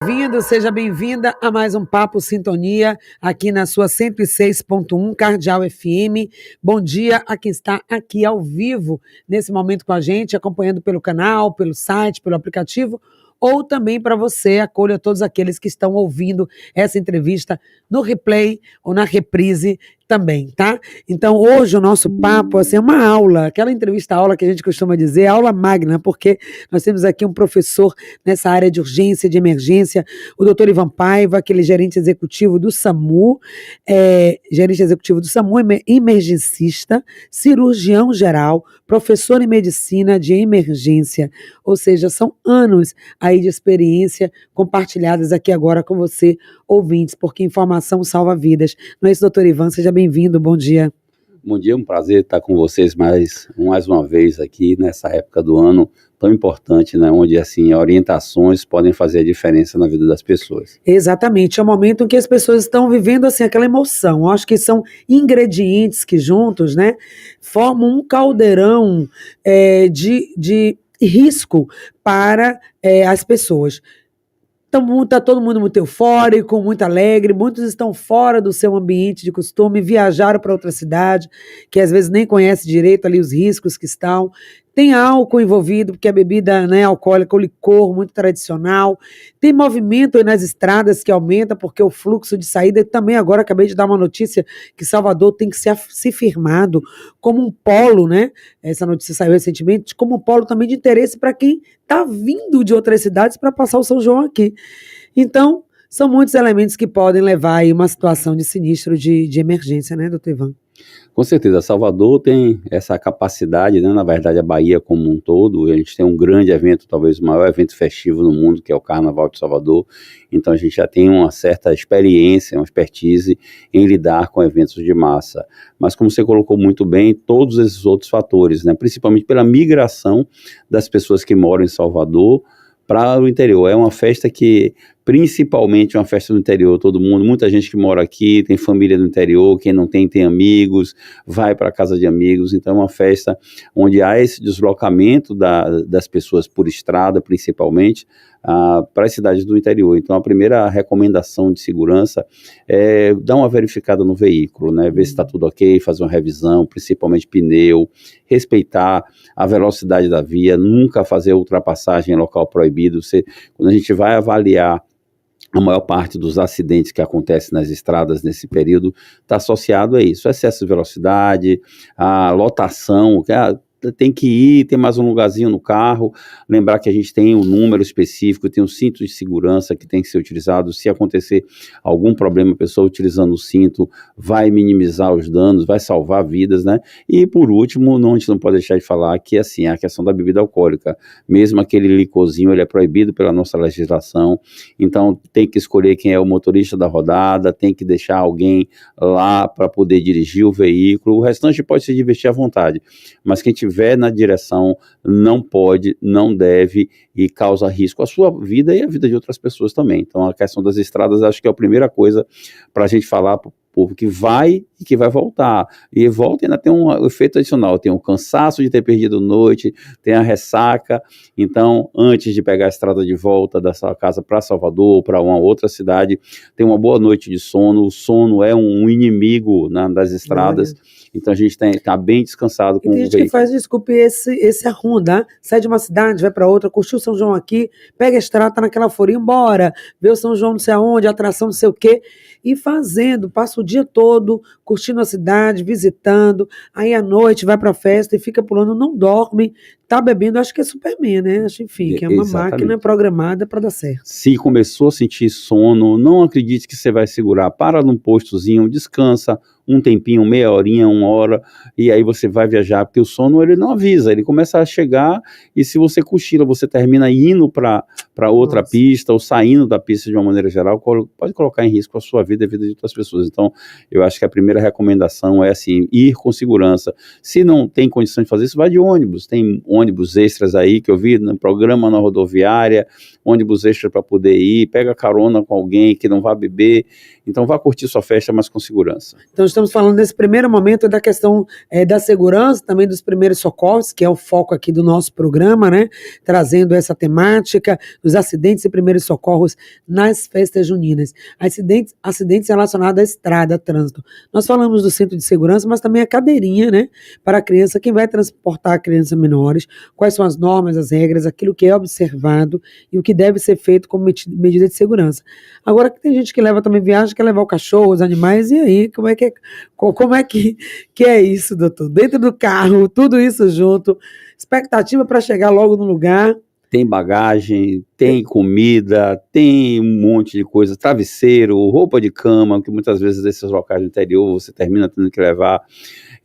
Bem-vindo, seja bem-vinda a mais um Papo Sintonia, aqui na sua 106.1 Cardeal FM. Bom dia a quem está aqui ao vivo, nesse momento com a gente, acompanhando pelo canal, pelo site, pelo aplicativo, ou também para você, acolha todos aqueles que estão ouvindo essa entrevista no replay ou na reprise também, tá? Então, hoje o nosso papo assim, é uma aula, aquela entrevista-aula que a gente costuma dizer, aula magna, porque nós temos aqui um professor nessa área de urgência, de emergência, o doutor Ivan Paiva, aquele gerente executivo do SAMU, emergencista, cirurgião geral, professor em medicina de emergência, ou seja, são anos aí de experiência compartilhadas aqui agora com você, ouvintes, porque informação salva vidas. Não é isso, doutor Ivan? Seja bem-vindo, bom dia. Bom dia, é um prazer estar com vocês mais uma vez aqui nessa época do ano tão importante, né, onde assim orientações podem fazer a diferença na vida das pessoas. Exatamente, é o momento em que as pessoas estão vivendo assim aquela emoção. Eu acho que são ingredientes que juntos, né, formam um caldeirão de risco para as pessoas. Então, está todo mundo muito eufórico, muito alegre, muitos estão fora do seu ambiente de costume, viajaram para outra cidade, que às vezes nem conhece direito ali os riscos que estão. Tem álcool envolvido, porque a bebida, né, alcoólica, o licor muito tradicional. Tem movimento aí nas estradas que aumenta, porque o fluxo de saída, e também agora acabei de dar uma notícia que Salvador tem que se firmado como um polo, né? Essa notícia saiu recentemente, como um polo também de interesse para quem está vindo de outras cidades para passar o São João aqui. Então, são muitos elementos que podem levar aí uma situação de sinistro de emergência, né, doutor Ivan? Com certeza, Salvador tem essa capacidade, né, na verdade a Bahia como um todo, a gente tem um grande evento, talvez o maior evento festivo no mundo, que é o Carnaval de Salvador, então a gente já tem uma certa experiência, uma expertise em lidar com eventos de massa, mas como você colocou muito bem, todos esses outros fatores, né, principalmente pela migração das pessoas que moram em Salvador para o interior, é uma festa que principalmente uma festa do interior, todo mundo, muita gente que mora aqui, tem família no interior, quem não tem amigos, vai para a casa de amigos, então é uma festa onde há esse deslocamento das pessoas por estrada, principalmente, para as cidades do interior. Então a primeira recomendação de segurança é dar uma verificada no veículo, né, ver se está tudo ok, fazer uma revisão, principalmente pneu, respeitar a velocidade da via, nunca fazer ultrapassagem em local proibido. Quando a gente vai avaliar a maior parte dos acidentes que acontecem nas estradas nesse período está associado a isso, excesso de velocidade, a lotação, tem que ir, tem mais um lugarzinho no carro, lembrar que a gente tem um número específico, tem um cinto de segurança que tem que ser utilizado, se acontecer algum problema, a pessoa utilizando o cinto vai minimizar os danos, vai salvar vidas, né, e por último, a gente não pode deixar de falar que assim, a questão da bebida alcoólica, mesmo aquele licorzinho, ele é proibido pela nossa legislação, então tem que escolher quem é o motorista da rodada, tem que deixar alguém lá para poder dirigir o veículo, o restante pode se divertir à vontade, mas quem tiver na direção, não pode, não deve e causa risco à sua vida e à vida de outras pessoas também. Então a questão das estradas acho que é a primeira coisa para a gente falar para o povo que vai e que vai voltar, e volta e ainda tem um efeito adicional, tem o cansaço de ter perdido noite, tem a ressaca, então antes de pegar a estrada de volta da sua casa para Salvador ou para uma outra cidade, tem uma boa noite de sono, o sono é um inimigo das estradas, então a gente está bem descansado com o veículo. Tem gente que faz, desculpe, esse arrunda, sai de uma cidade, vai para outra, curtiu o São João aqui, pega a estrada, tá naquela forinha, embora, vê o São João não sei aonde, atração não sei o quê, e fazendo, passa o dia todo curtindo a cidade, visitando, aí à noite vai para a festa e fica pulando, não dorme, tá bebendo, acho que é Superman, né? Acho, enfim, que é uma máquina programada para dar certo. Se começou a sentir sono, não acredite que você vai segurar, para num postozinho, descansa um tempinho, meia horinha, 1 hora, e aí você vai viajar, porque o sono ele não avisa, ele começa a chegar, e se você cochila, você termina indo para outra pista, ou saindo da pista de uma maneira geral, pode colocar em risco a sua vida e a vida de outras pessoas. Então, eu acho que a primeira recomendação é assim, ir com segurança. Se não tem condição de fazer isso, vai de ônibus, tem ônibus extras aí, que eu vi no programa na rodoviária, ônibus extra para poder ir, pega carona com alguém que não vai beber, então vá curtir sua festa, mas com segurança. Então estamos falando nesse primeiro momento da questão da segurança, também dos primeiros socorros, que é o foco aqui do nosso programa, né, trazendo essa temática dos acidentes e primeiros socorros nas festas juninas. Acidentes relacionados à estrada, a trânsito. Nós falamos do cinto de segurança, mas também a cadeirinha, né, para a criança, quem vai transportar crianças menores, quais são as normas, as regras, aquilo que é observado e o que deve ser feito como medida de segurança. Agora que tem gente que leva também viagem, quer levar o cachorro, os animais, e aí, como é que é isso, doutor? Dentro do carro, tudo isso junto, expectativa para chegar logo no lugar. Tem bagagem, tem comida, tem um monte de coisa, travesseiro, roupa de cama, que muitas vezes nesses locais do interior você termina tendo que levar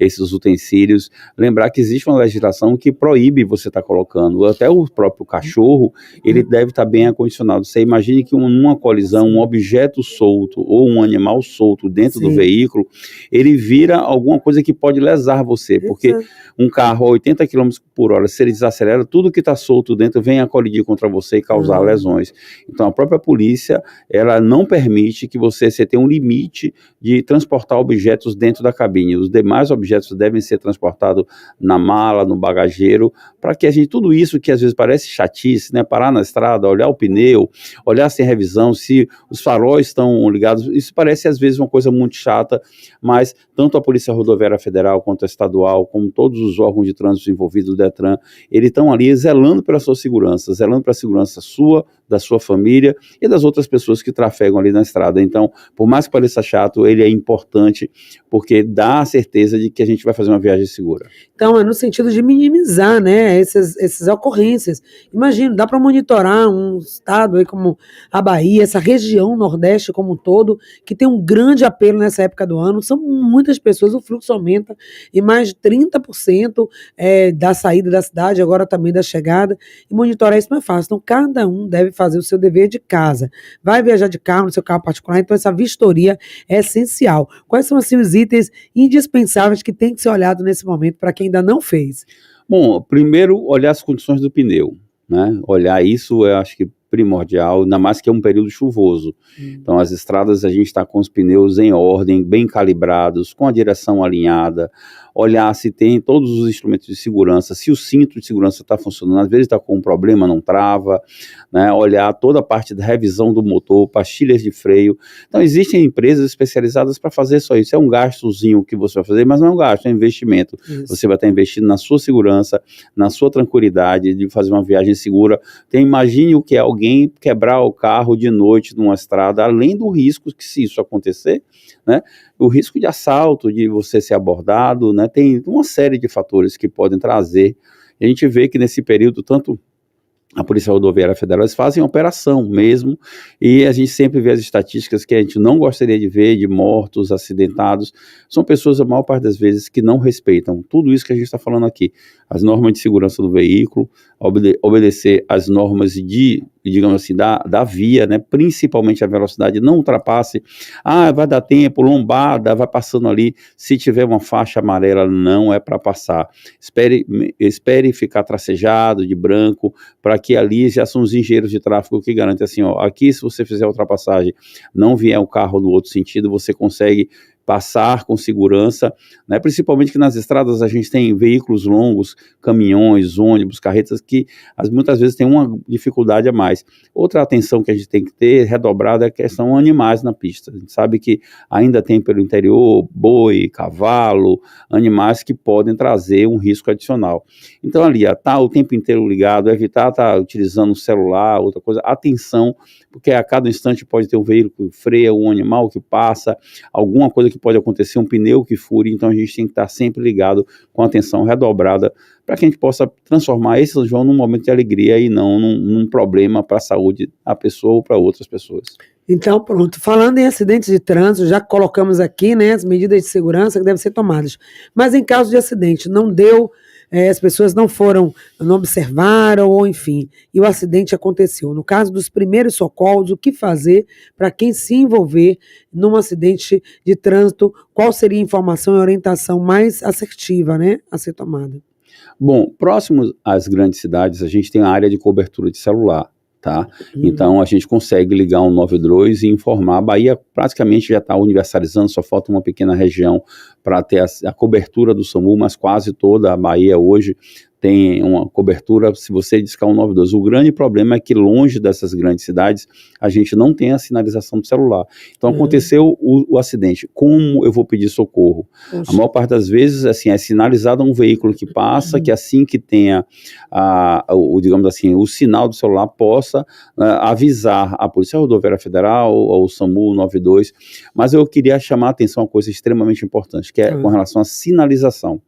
esses utensílios. Lembrar que existe uma legislação que proíbe você estar colocando, até o próprio cachorro, ele deve estar bem acondicionado. Você imagine que numa colisão, um objeto solto ou um animal solto dentro do veículo, ele vira alguma coisa que pode lesar você, porque um carro a 80 km por hora, se ele desacelera, tudo que está solto dentro vem a colidir contra você e causar lesões. Então a própria polícia, ela não permite que você tenha um limite de transportar objetos dentro da cabine. Os demais objetos devem ser transportados na mala, no bagageiro, para que a gente, tudo isso que às vezes parece chatice, né, parar na estrada, olhar o pneu, olhar sem revisão, se os faróis estão ligados, isso parece às vezes uma coisa muito chata, mas tanto a Polícia Rodoviária Federal quanto a estadual, como todos os órgãos de trânsito envolvidos, o DETRAN, eles estão ali zelando pela sua segurança, zelando pela segurança sua, da sua família e das outras pessoas que trafegam ali na estrada. Então, por mais que pareça chato, ele é importante porque dá a certeza de que a gente vai fazer uma viagem segura. Então, é no sentido de minimizar, né, essas ocorrências. Imagina, dá para monitorar um estado aí como a Bahia, essa região Nordeste como um todo, que tem um grande apelo nessa época do ano. São muitas pessoas, o fluxo aumenta e mais de 30% da saída da cidade, agora também da chegada, e monitorar isso não é fácil. Então, cada um deve fazer o seu dever de casa. Vai viajar de carro, no seu carro particular, então essa vistoria é essencial. Quais são, assim, os itens indispensáveis que tem que ser olhado nesse momento para quem ainda não fez? Bom, primeiro, olhar as condições do pneu, né? Olhar isso, eu acho que primordial, ainda mais que é um período chuvoso. Então, as estradas, a gente está com os pneus em ordem, bem calibrados, com a direção alinhada, olhar se tem todos os instrumentos de segurança, se o cinto de segurança está funcionando, às vezes está com um problema, não trava, né? Olhar toda a parte da revisão do motor, pastilhas de freio. Então, existem empresas especializadas para fazer só isso. É um gastozinho que você vai fazer, mas não é um gasto, é um investimento. Isso. Você vai estar investindo na sua segurança, na sua tranquilidade de fazer uma viagem segura. Então, imagine o que é alguém quebrar o carro de noite numa estrada, além do risco que, se isso acontecer, né, o risco de assalto, de você ser abordado, né, tem uma série de fatores que podem trazer. E a gente vê que nesse período, tanto a Polícia Rodoviária Federal, eles fazem operação mesmo, e a gente sempre vê as estatísticas que a gente não gostaria de ver, de mortos, acidentados. São pessoas, a maior parte das vezes, que não respeitam tudo isso que a gente está falando aqui. As normas de segurança do veículo, obedecer as normas de, digamos assim, da via, né, principalmente a velocidade, não ultrapasse, vai dar tempo, lombada, vai passando ali, se tiver uma faixa amarela, não é para passar. Espere ficar tracejado de branco, para que ali já são os engenheiros de tráfego que garantem assim, aqui se você fizer a ultrapassagem, não vier o carro no outro sentido, você consegue passar com segurança, né? Principalmente que nas estradas a gente tem veículos longos, caminhões, ônibus, carretas que muitas vezes tem uma dificuldade a mais. Outra atenção que a gente tem que ter redobrada é a questão animais na pista. A gente sabe que ainda tem pelo interior boi, cavalo, animais que podem trazer um risco adicional. Então ali, tá o tempo inteiro ligado, evitar estar utilizando o celular, outra coisa, atenção, porque a cada instante pode ter um veículo que freia, um animal que passa, alguma coisa que pode acontecer, um pneu que fure. Então a gente tem que estar sempre ligado, com atenção redobrada, para que a gente possa transformar esse São João num momento de alegria e não num problema para a saúde da pessoa ou para outras pessoas. Então, pronto. Falando em acidentes de trânsito, já colocamos aqui, né, as medidas de segurança que devem ser tomadas. Mas em caso de acidente, não deu, as pessoas não observaram, ou enfim, e o acidente aconteceu. No caso dos primeiros socorros, o que fazer para quem se envolver num acidente de trânsito? Qual seria a informação e orientação mais assertiva, né, a ser tomada? Bom, próximo às grandes cidades, a gente tem a área de cobertura de celular. Tá? Então a gente consegue ligar um 92 e informar. A Bahia praticamente já está universalizando, só falta uma pequena região para ter a cobertura do SAMU, mas quase toda a Bahia hoje tem uma cobertura, se você discar 192. O grande problema é que longe dessas grandes cidades, a gente não tem a sinalização do celular. Então aconteceu o acidente, como eu vou pedir socorro? Poxa. A maior parte das vezes, assim, é sinalizado um veículo que passa, que assim que tenha, digamos assim, o sinal do celular possa avisar a Polícia Rodoviária Federal ou o SAMU 92, mas eu queria chamar a atenção a uma coisa extremamente importante, que é com relação à sinalização.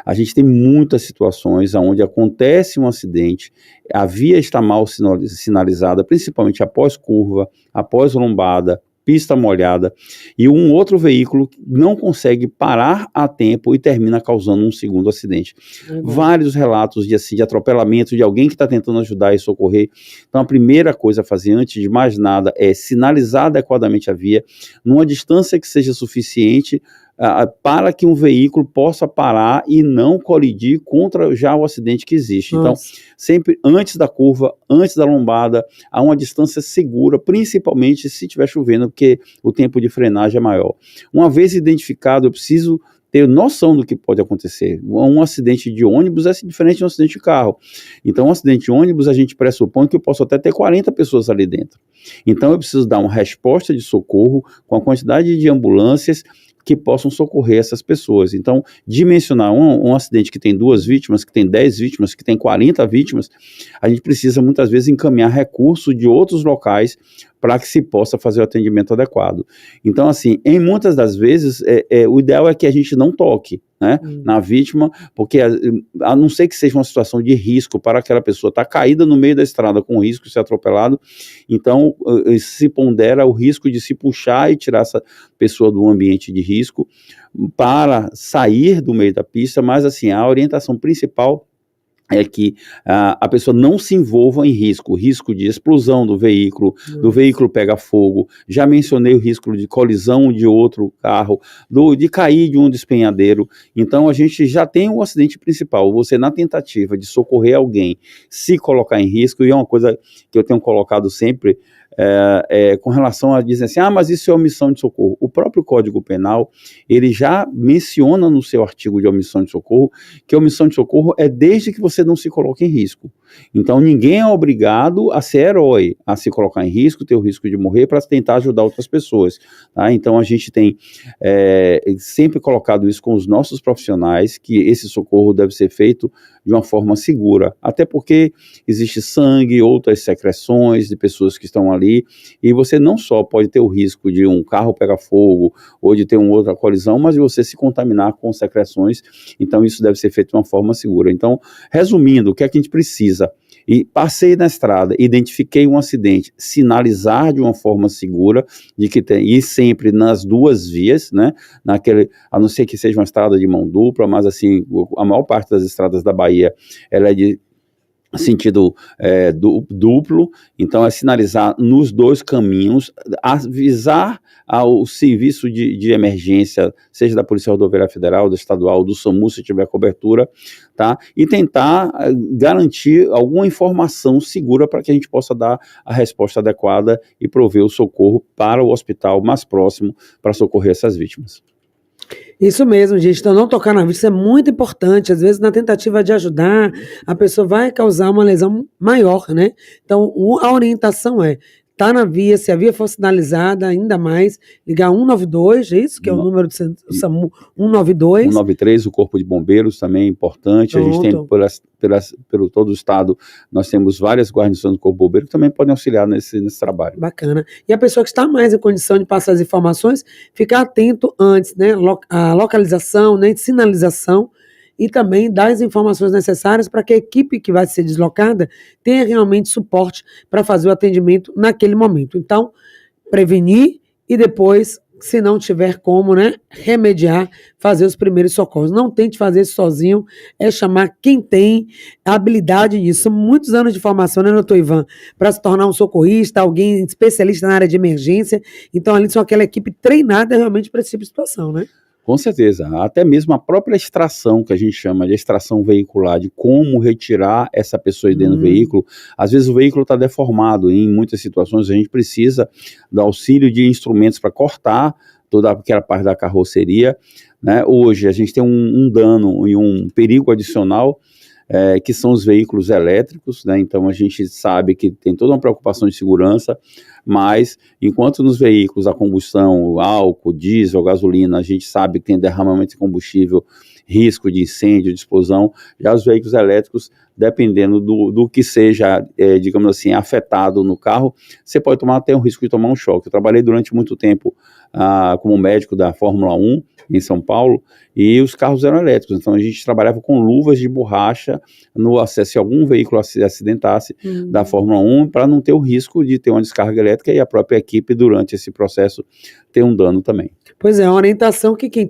A gente tem muitas situações onde acontece um acidente, a via está mal sinalizada, principalmente após curva, após lombada, pista molhada, e um outro veículo não consegue parar a tempo e termina causando um segundo acidente. Vários relatos de atropelamento de alguém que está tentando ajudar e socorrer. Então a primeira coisa a fazer antes de mais nada é sinalizar adequadamente a via, numa distância que seja suficiente para que um veículo possa parar e não colidir contra já o acidente que existe. Então, sempre antes da curva, antes da lombada, a uma distância segura, principalmente se estiver chovendo, porque o tempo de frenagem é maior. Uma vez identificado, eu preciso ter noção do que pode acontecer. Um acidente de ônibus é diferente de um acidente de carro. Então, um acidente de ônibus, a gente pressupõe que eu posso até ter 40 pessoas ali dentro. Então, eu preciso dar uma resposta de socorro com a quantidade de ambulâncias que possam socorrer essas pessoas. Então, dimensionar um acidente que tem 2 vítimas, que tem 10 vítimas, que tem 40 vítimas, a gente precisa muitas vezes encaminhar recursos de outros locais para que se possa fazer o atendimento adequado. Então, assim, em muitas das vezes, o ideal é que a gente não toque, né, na vítima, porque a não ser que seja uma situação de risco para aquela pessoa estar caída no meio da estrada com risco de ser atropelado, então se pondera o risco de se puxar e tirar essa pessoa do ambiente de risco para sair do meio da pista, mas assim, a orientação principal é que a pessoa não se envolva em risco de explosão do veículo pega fogo. Já mencionei o risco de colisão de outro carro, de cair de um despenhadeiro. Então a gente já tem o acidente principal. Você, na tentativa de socorrer alguém, se colocar em risco, e é uma coisa que eu tenho colocado sempre, com relação a dizer assim, mas isso é omissão de socorro. O próprio Código Penal, ele já menciona no seu artigo de omissão de socorro, que a omissão de socorro é desde que você não se coloque em risco. Então ninguém é obrigado a ser herói, a se colocar em risco, ter o risco de morrer para tentar ajudar outras pessoas, tá? Então a gente tem sempre colocado isso com os nossos profissionais, que esse socorro deve ser feito de uma forma segura, até porque existe sangue, outras secreções de pessoas que estão ali, e você não só pode ter o risco de um carro pegar fogo, ou de ter uma outra colisão, mas de você se contaminar com secreções. Então isso deve ser feito de uma forma segura. Então, resumindo, o que é que a gente precisa? E passei na estrada, identifiquei um acidente, sinalizar de uma forma segura, de que tem, e sempre nas duas vias, né, a não ser que seja uma estrada de mão dupla, mas assim, a maior parte das estradas da Bahia, ela é de sentido duplo, então é sinalizar nos dois caminhos, avisar ao serviço de emergência, seja da Polícia Rodoviária Federal, do Estadual, do SAMU, se tiver cobertura, tá? E tentar garantir alguma informação segura para que a gente possa dar a resposta adequada e prover o socorro para o hospital mais próximo para socorrer essas vítimas. Isso mesmo, gente. Então, não tocar na vítima é muito importante. Às vezes, na tentativa de ajudar, a pessoa vai causar uma lesão maior, né? Então, a orientação é tá na via, se a via for sinalizada, ainda mais, ligar 192, é isso? Que é o número do SAMU, 192. 193, o Corpo de Bombeiros também é importante. Pronto. A gente tem, pelo todo o estado, nós temos várias guarnições do Corpo de Bombeiros que também podem auxiliar nesse trabalho. Bacana. E a pessoa que está mais em condição de passar as informações, ficar atento antes, né? A localização, né? Sinalização, e também dar as informações necessárias para que a equipe que vai ser deslocada tenha realmente suporte para fazer o atendimento naquele momento. Então, prevenir e depois, se não tiver como, né, remediar, fazer os primeiros socorros. Não tente fazer isso sozinho, é chamar quem tem habilidade nisso. São muitos anos de formação, né, doutor Ivan, para se tornar um socorrista, alguém especialista na área de emergência. Então, ali são aquela equipe treinada realmente para esse tipo de situação, né? Com certeza, até mesmo a própria extração, que a gente chama de extração veicular, de como retirar essa pessoa de dentro do veículo. Às vezes o veículo está deformado, e em muitas situações a gente precisa do auxílio de instrumentos para cortar toda aquela parte da carroceria, né? Hoje a gente tem um dano e um perigo adicional que são os veículos elétricos, né? Então a gente sabe que tem toda uma preocupação de segurança, mas enquanto nos veículos a combustão, álcool, diesel, gasolina, a gente sabe que tem derramamento de combustível, risco de incêndio, de explosão, já os veículos elétricos, dependendo do que seja, digamos assim, afetado no carro, você pode tomar até um risco de tomar um choque. Eu trabalhei durante muito tempo como médico da Fórmula 1 em São Paulo, e os carros eram elétricos, então a gente trabalhava com luvas de borracha no acesso, se algum veículo se acidentasse da Fórmula 1, para não ter o risco de ter uma descarga elétrica e a própria equipe, durante esse processo, ter um dano também. Pois é, uma orientação que quem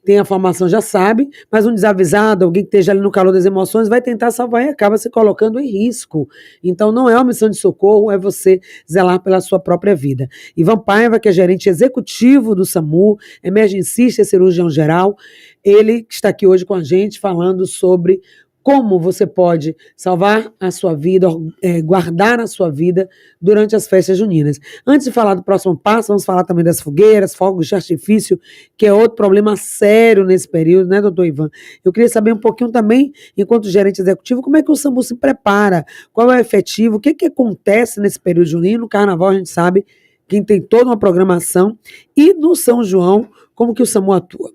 tem a formação já sabe, mas um desavisado, alguém que esteja ali no calor das emoções, vai tentar salvar e acaba se colocando em risco. Então não é uma missão de socorro, é você zelar pela sua própria vida. Ivan Paiva, que é gerente executivo do SAMU, emergencista e cirurgião geral, ele está aqui hoje com a gente falando sobre como você pode salvar a sua vida, guardar a sua vida durante as festas juninas. Antes de falar do próximo passo, vamos falar também das fogueiras, fogos de artifício, que é outro problema sério nesse período, né, doutor Ivan? Eu queria saber um pouquinho também, enquanto gerente executivo, como é que o SAMU se prepara, qual é o efetivo, o que acontece nesse período junino. No Carnaval a gente sabe que tem toda uma programação, e no São João, como que o SAMU atua?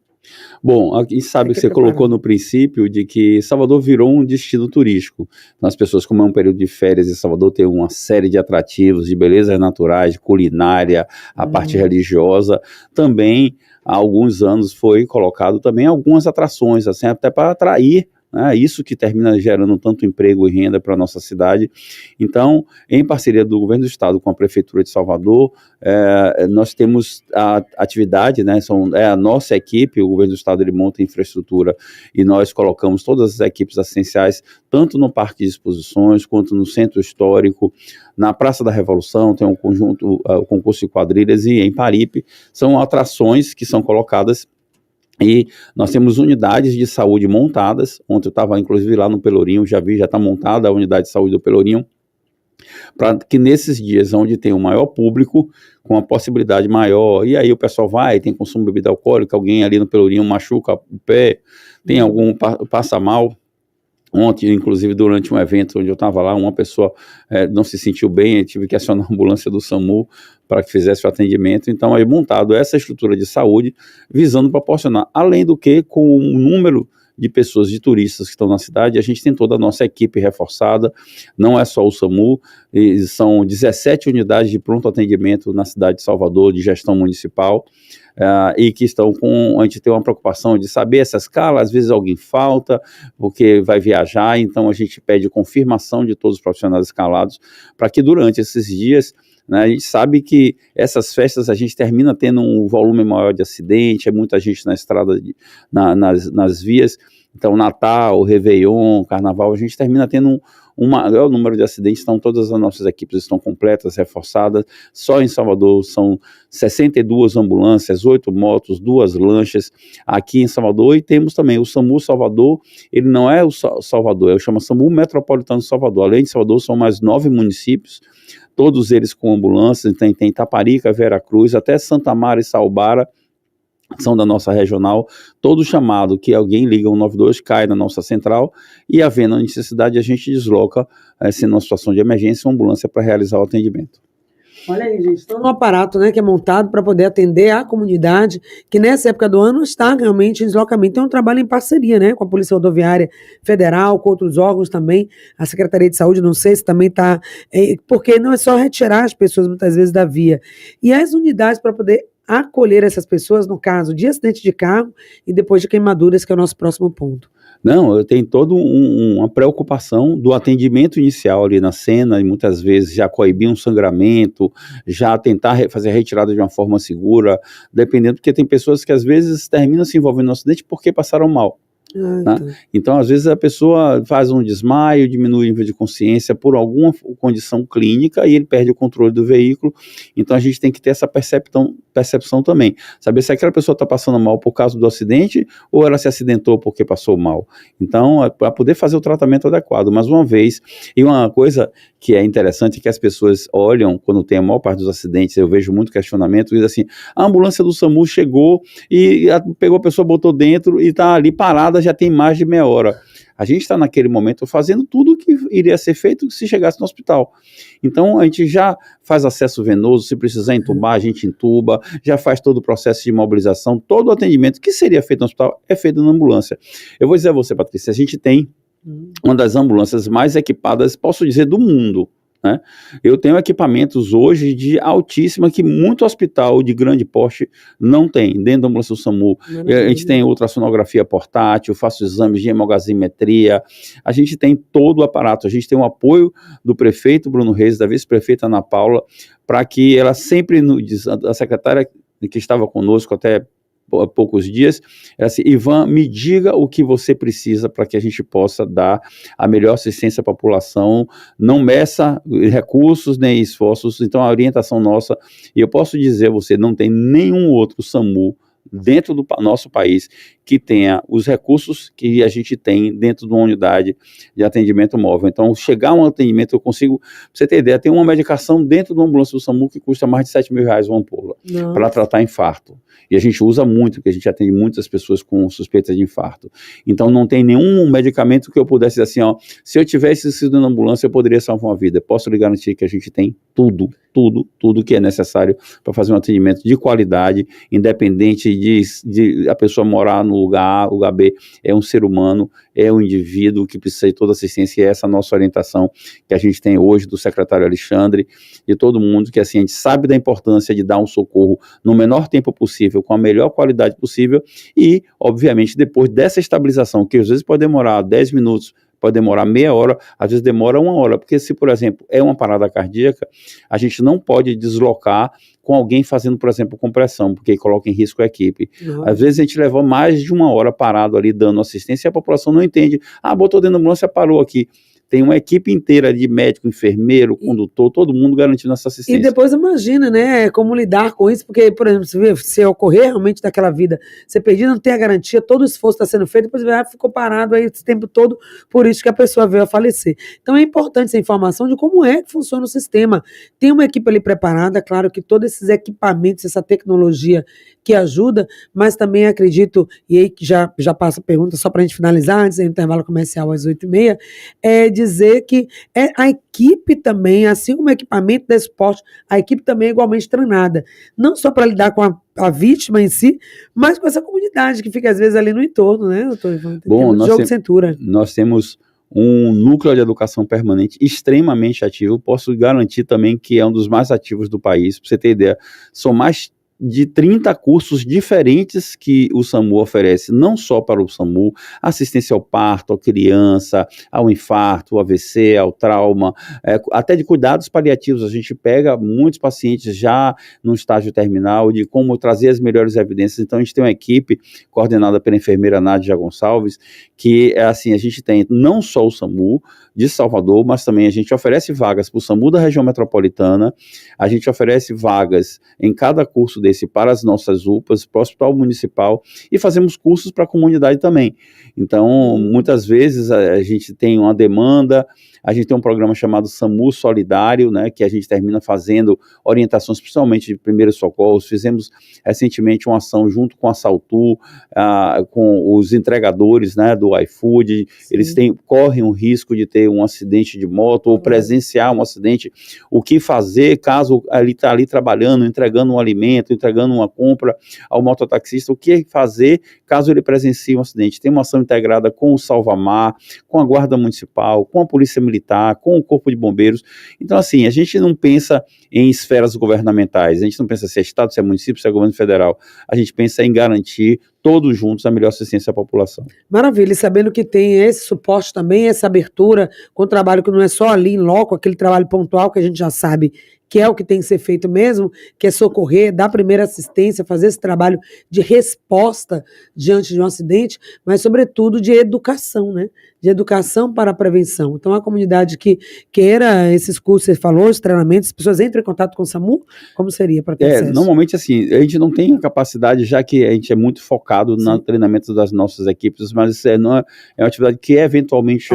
Bom, a gente sabe que você colocou no princípio de que Salvador virou um destino turístico. Então, as pessoas, como é um período de férias, e Salvador tem uma série de atrativos, de belezas naturais, de culinária, a parte religiosa, também há alguns anos foi colocado também algumas atrações, assim, até para atrair, né, isso que termina gerando tanto emprego e renda para a nossa cidade. Então, em parceria do Governo do Estado com a Prefeitura de Salvador, nós temos a atividade, né, a nossa equipe, o Governo do Estado ele monta a infraestrutura e nós colocamos todas as equipes assistenciais, tanto no Parque de Exposições, quanto no Centro Histórico, na Praça da Revolução, tem um conjunto, o concurso de quadrilhas, e em Paripe, são atrações que são colocadas. E nós temos unidades de saúde montadas. Ontem eu estava inclusive lá no Pelourinho, já está montada a unidade de saúde do Pelourinho, para que nesses dias onde tem o maior público, com a possibilidade maior, e aí o pessoal vai, tem consumo de bebida alcoólica, alguém ali no Pelourinho machuca o pé, tem algum passa mal. Ontem, inclusive, durante um evento onde eu estava lá, uma pessoa não se sentiu bem, eu tive que acionar a ambulância do SAMU para que fizesse o atendimento. Então, aí montado essa estrutura de saúde, visando proporcionar, além do que, com o número de pessoas, de turistas que estão na cidade, a gente tem toda a nossa equipe reforçada, não é só o SAMU, são 17 unidades de pronto atendimento na cidade de Salvador, de gestão municipal, e que estão a gente tem uma preocupação de saber essa escala, às vezes alguém falta, porque vai viajar, então a gente pede confirmação de todos os profissionais escalados, para que durante esses dias, né, a gente sabe que essas festas a gente termina tendo um volume maior de acidente, é muita gente na estrada, nas vias. Então Natal, Réveillon, Carnaval, a gente termina tendo um maior número de acidentes. Então todas as nossas equipes estão completas, reforçadas. Só em Salvador são 62 ambulâncias, 8 motos, 2 lanchas aqui em Salvador, e temos também o SAMU Salvador. Ele não é o Salvador, ele chama SAMU Metropolitano de Salvador. Além de Salvador, são mais 9 municípios, todos eles com ambulâncias. Tem Taparica, Veracruz, até Santa Mara e Saubara, são da nossa regional. Todo chamado que alguém liga 192 cai na nossa central, e havendo a necessidade a gente desloca, se numa situação de emergência, uma ambulância para realizar o atendimento. Olha aí, gente, todo um aparato, né, que é montado para poder atender a comunidade, que nessa época do ano está realmente em deslocamento. Tem um trabalho em parceria, né, com a Polícia Rodoviária Federal, com outros órgãos também, a Secretaria de Saúde, não sei se também está, porque não é só retirar as pessoas muitas vezes da via, e as unidades para poder acolher essas pessoas, no caso de acidente de carro e depois de queimaduras, que é o nosso próximo ponto. Não, eu tenho toda uma preocupação do atendimento inicial ali na cena, e muitas vezes já coibir um sangramento, já tentar fazer a retirada de uma forma segura, dependendo, porque tem pessoas que às vezes terminam se envolvendo no acidente porque passaram mal. Né? Então, às vezes a pessoa faz um desmaio, diminui o nível de consciência por alguma condição clínica, e ele perde o controle do veículo. Então a gente tem que ter essa percepção também, saber se aquela pessoa está passando mal por causa do acidente, ou ela se acidentou porque passou mal. Então, para poder fazer o tratamento adequado. Mais uma vez, e uma coisa que é interessante, é que as pessoas olham, quando tem a maior parte dos acidentes, eu vejo muito questionamento, diz assim: a ambulância do SAMU chegou e pegou a pessoa, botou dentro e está ali parada, já tem mais de meia hora. A gente está naquele momento fazendo tudo o que iria ser feito se chegasse no hospital. Então, a gente já faz acesso venoso, se precisar entubar, a gente entuba, já faz todo o processo de imobilização, todo o atendimento que seria feito no hospital é feito na ambulância. Eu vou dizer a você, Patrícia, a gente tem uma das ambulâncias mais equipadas, posso dizer, do mundo. Né? Eu tenho equipamentos hoje de altíssima que muito hospital de grande porte não tem, dentro da ambulância do SAMU. A gente tem ultrassonografia portátil, faço exames de hemogazimetria, a gente tem todo o aparato, a gente tem o apoio do prefeito Bruno Reis, da vice-prefeita Ana Paula, para que ela sempre, a secretária que estava conosco até poucos dias, era assim: Ivan, me diga o que você precisa para que a gente possa dar a melhor assistência à população, não meça recursos nem esforços. Então a orientação nossa, e eu posso dizer a você, não tem nenhum outro SAMU dentro do nosso país que tenha os recursos que a gente tem dentro de uma unidade de atendimento móvel. Então, chegar a um atendimento, eu consigo, pra você ter ideia, tem uma medicação dentro de uma ambulância do SAMU que custa mais de R$7.000 uma ampola, para tratar infarto. E a gente usa muito, porque a gente atende muitas pessoas com suspeita de infarto. Então, não tem nenhum medicamento que eu pudesse dizer assim, ó, se eu tivesse sido na ambulância, eu poderia salvar uma vida. Posso lhe garantir que a gente tem tudo que é necessário para fazer um atendimento de qualidade, independente de a pessoa morar no lugar A, lugar B, é um ser humano, é um indivíduo que precisa de toda assistência, e é essa a nossa orientação que a gente tem hoje do secretário Alexandre, de todo mundo, que assim, a gente sabe da importância de dar um socorro no menor tempo possível, com a melhor qualidade possível, e, obviamente, depois dessa estabilização, que às vezes pode demorar 10 minutos, pode demorar meia hora, às vezes demora 1 hora, porque se, por exemplo, é uma parada cardíaca, a gente não pode deslocar com alguém fazendo, por exemplo, compressão, porque coloca em risco a equipe. Às vezes a gente levou mais de 1 hora parado ali, dando assistência, e a população não entende. Botou dentro da ambulância, parou aqui. Tem uma equipe inteira de médico, enfermeiro, condutor, todo mundo garantindo essa assistência. E depois imagina, né, como lidar com isso, porque, por exemplo, se ocorrer realmente daquela vida, ser perdido, não tem a garantia, todo o esforço está sendo feito, depois ficou parado aí esse tempo todo, por isso que a pessoa veio a falecer. Então é importante essa informação de como é que funciona o sistema. Tem uma equipe ali preparada, claro que todos esses equipamentos, essa tecnologia que ajuda, mas também acredito, e aí que já passa a pergunta, só para a gente finalizar, antes do intervalo comercial às 8h30, dizer que a equipe também, assim como o equipamento da esporte, a equipe também é igualmente treinada, não só para lidar com a vítima em si, mas com essa comunidade que fica às vezes ali no entorno, né, doutor Ivan? Bom, jogo de cintura. Nós temos um núcleo de educação permanente extremamente ativo, posso garantir também que é um dos mais ativos do país, para você ter ideia, são mais de 30 cursos diferentes que o SAMU oferece, não só para o SAMU, assistência ao parto, à criança, ao infarto, ao AVC, ao trauma, até de cuidados paliativos. A gente pega muitos pacientes já no estágio terminal, de como trazer as melhores evidências. Então a gente tem uma equipe coordenada pela enfermeira Nádia Gonçalves, que assim, a gente tem não só o SAMU de Salvador, mas também a gente oferece vagas para o SAMU da região metropolitana, a gente oferece vagas em cada curso desse para as nossas UPAs, para o Hospital Municipal, e fazemos cursos para a comunidade também. Então, muitas vezes a gente tem uma demanda, a gente tem um programa chamado SAMU Solidário, né, que a gente termina fazendo orientações, principalmente de primeiros socorros. Fizemos recentemente uma ação junto com a Saltu, com os entregadores, né, do iFood. Sim. Eles correm o risco de ter um acidente de moto ou presenciar um acidente. O que fazer caso ele está ali trabalhando, entregando um alimento, entregando uma compra ao mototaxista, o que fazer caso ele presencie um acidente. Tem uma ação integrada com o Salvamar, com a Guarda Municipal, com a Polícia Militar, com o Corpo de Bombeiros. Então, assim, a gente não pensa em esferas governamentais, a gente não pensa se é Estado, se é município, se é governo federal. A gente pensa em garantir todos juntos a melhor assistência à população. Maravilha, e sabendo que tem esse suporte também, essa abertura, com o trabalho que não é só ali em loco, aquele trabalho pontual que a gente já sabe que é o que tem que ser feito mesmo, que é socorrer, dar primeira assistência, fazer esse trabalho de resposta diante de um acidente, mas sobretudo de educação, né? De educação para a prevenção. Então a comunidade que queira esses cursos, você falou, os treinamentos, as pessoas entram em contato com o SAMU, como seria para ter acesso? Normalmente assim, a gente não tem a capacidade, já que a gente é muito focado no treinamento das nossas equipes, mas não é uma atividade que eventualmente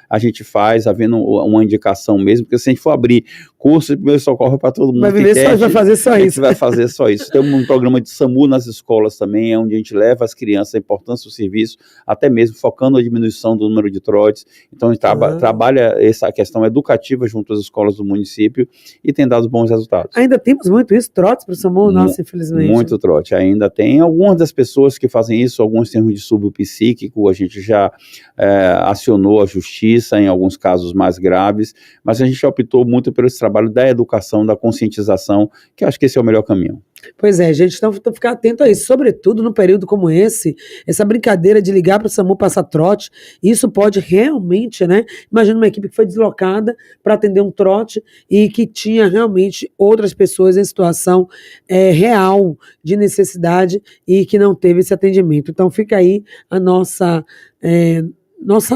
a gente faz, havendo uma indicação mesmo, porque se a gente for abrir curso de primeiro socorro para todo mundo, vai fazer só isso. A gente vai fazer só isso. Tem um programa de SAMU nas escolas também, onde a gente leva as crianças a importância do serviço, até mesmo focando a diminuição do número cultura de trotes. Então, a gente trabalha essa questão educativa junto às escolas do município e tem dado bons resultados. Ainda temos muito isso, trotes para o SAMU, nossa, infelizmente. Muito trote, ainda tem. Algumas das pessoas que fazem isso, alguns termos de distúrbio psíquico, a gente já acionou a justiça em alguns casos mais graves, mas a gente optou muito pelo esse trabalho da educação, da conscientização, que eu acho que esse é o melhor caminho. Pois é, gente, então ficar atento a isso, sobretudo no período como esse, essa brincadeira de ligar para o SAMU passar trote, isso pode realmente, né? Imagina uma equipe que foi deslocada para atender um trote e que tinha realmente outras pessoas em situação real de necessidade e que não teve esse atendimento. Então fica aí a nossa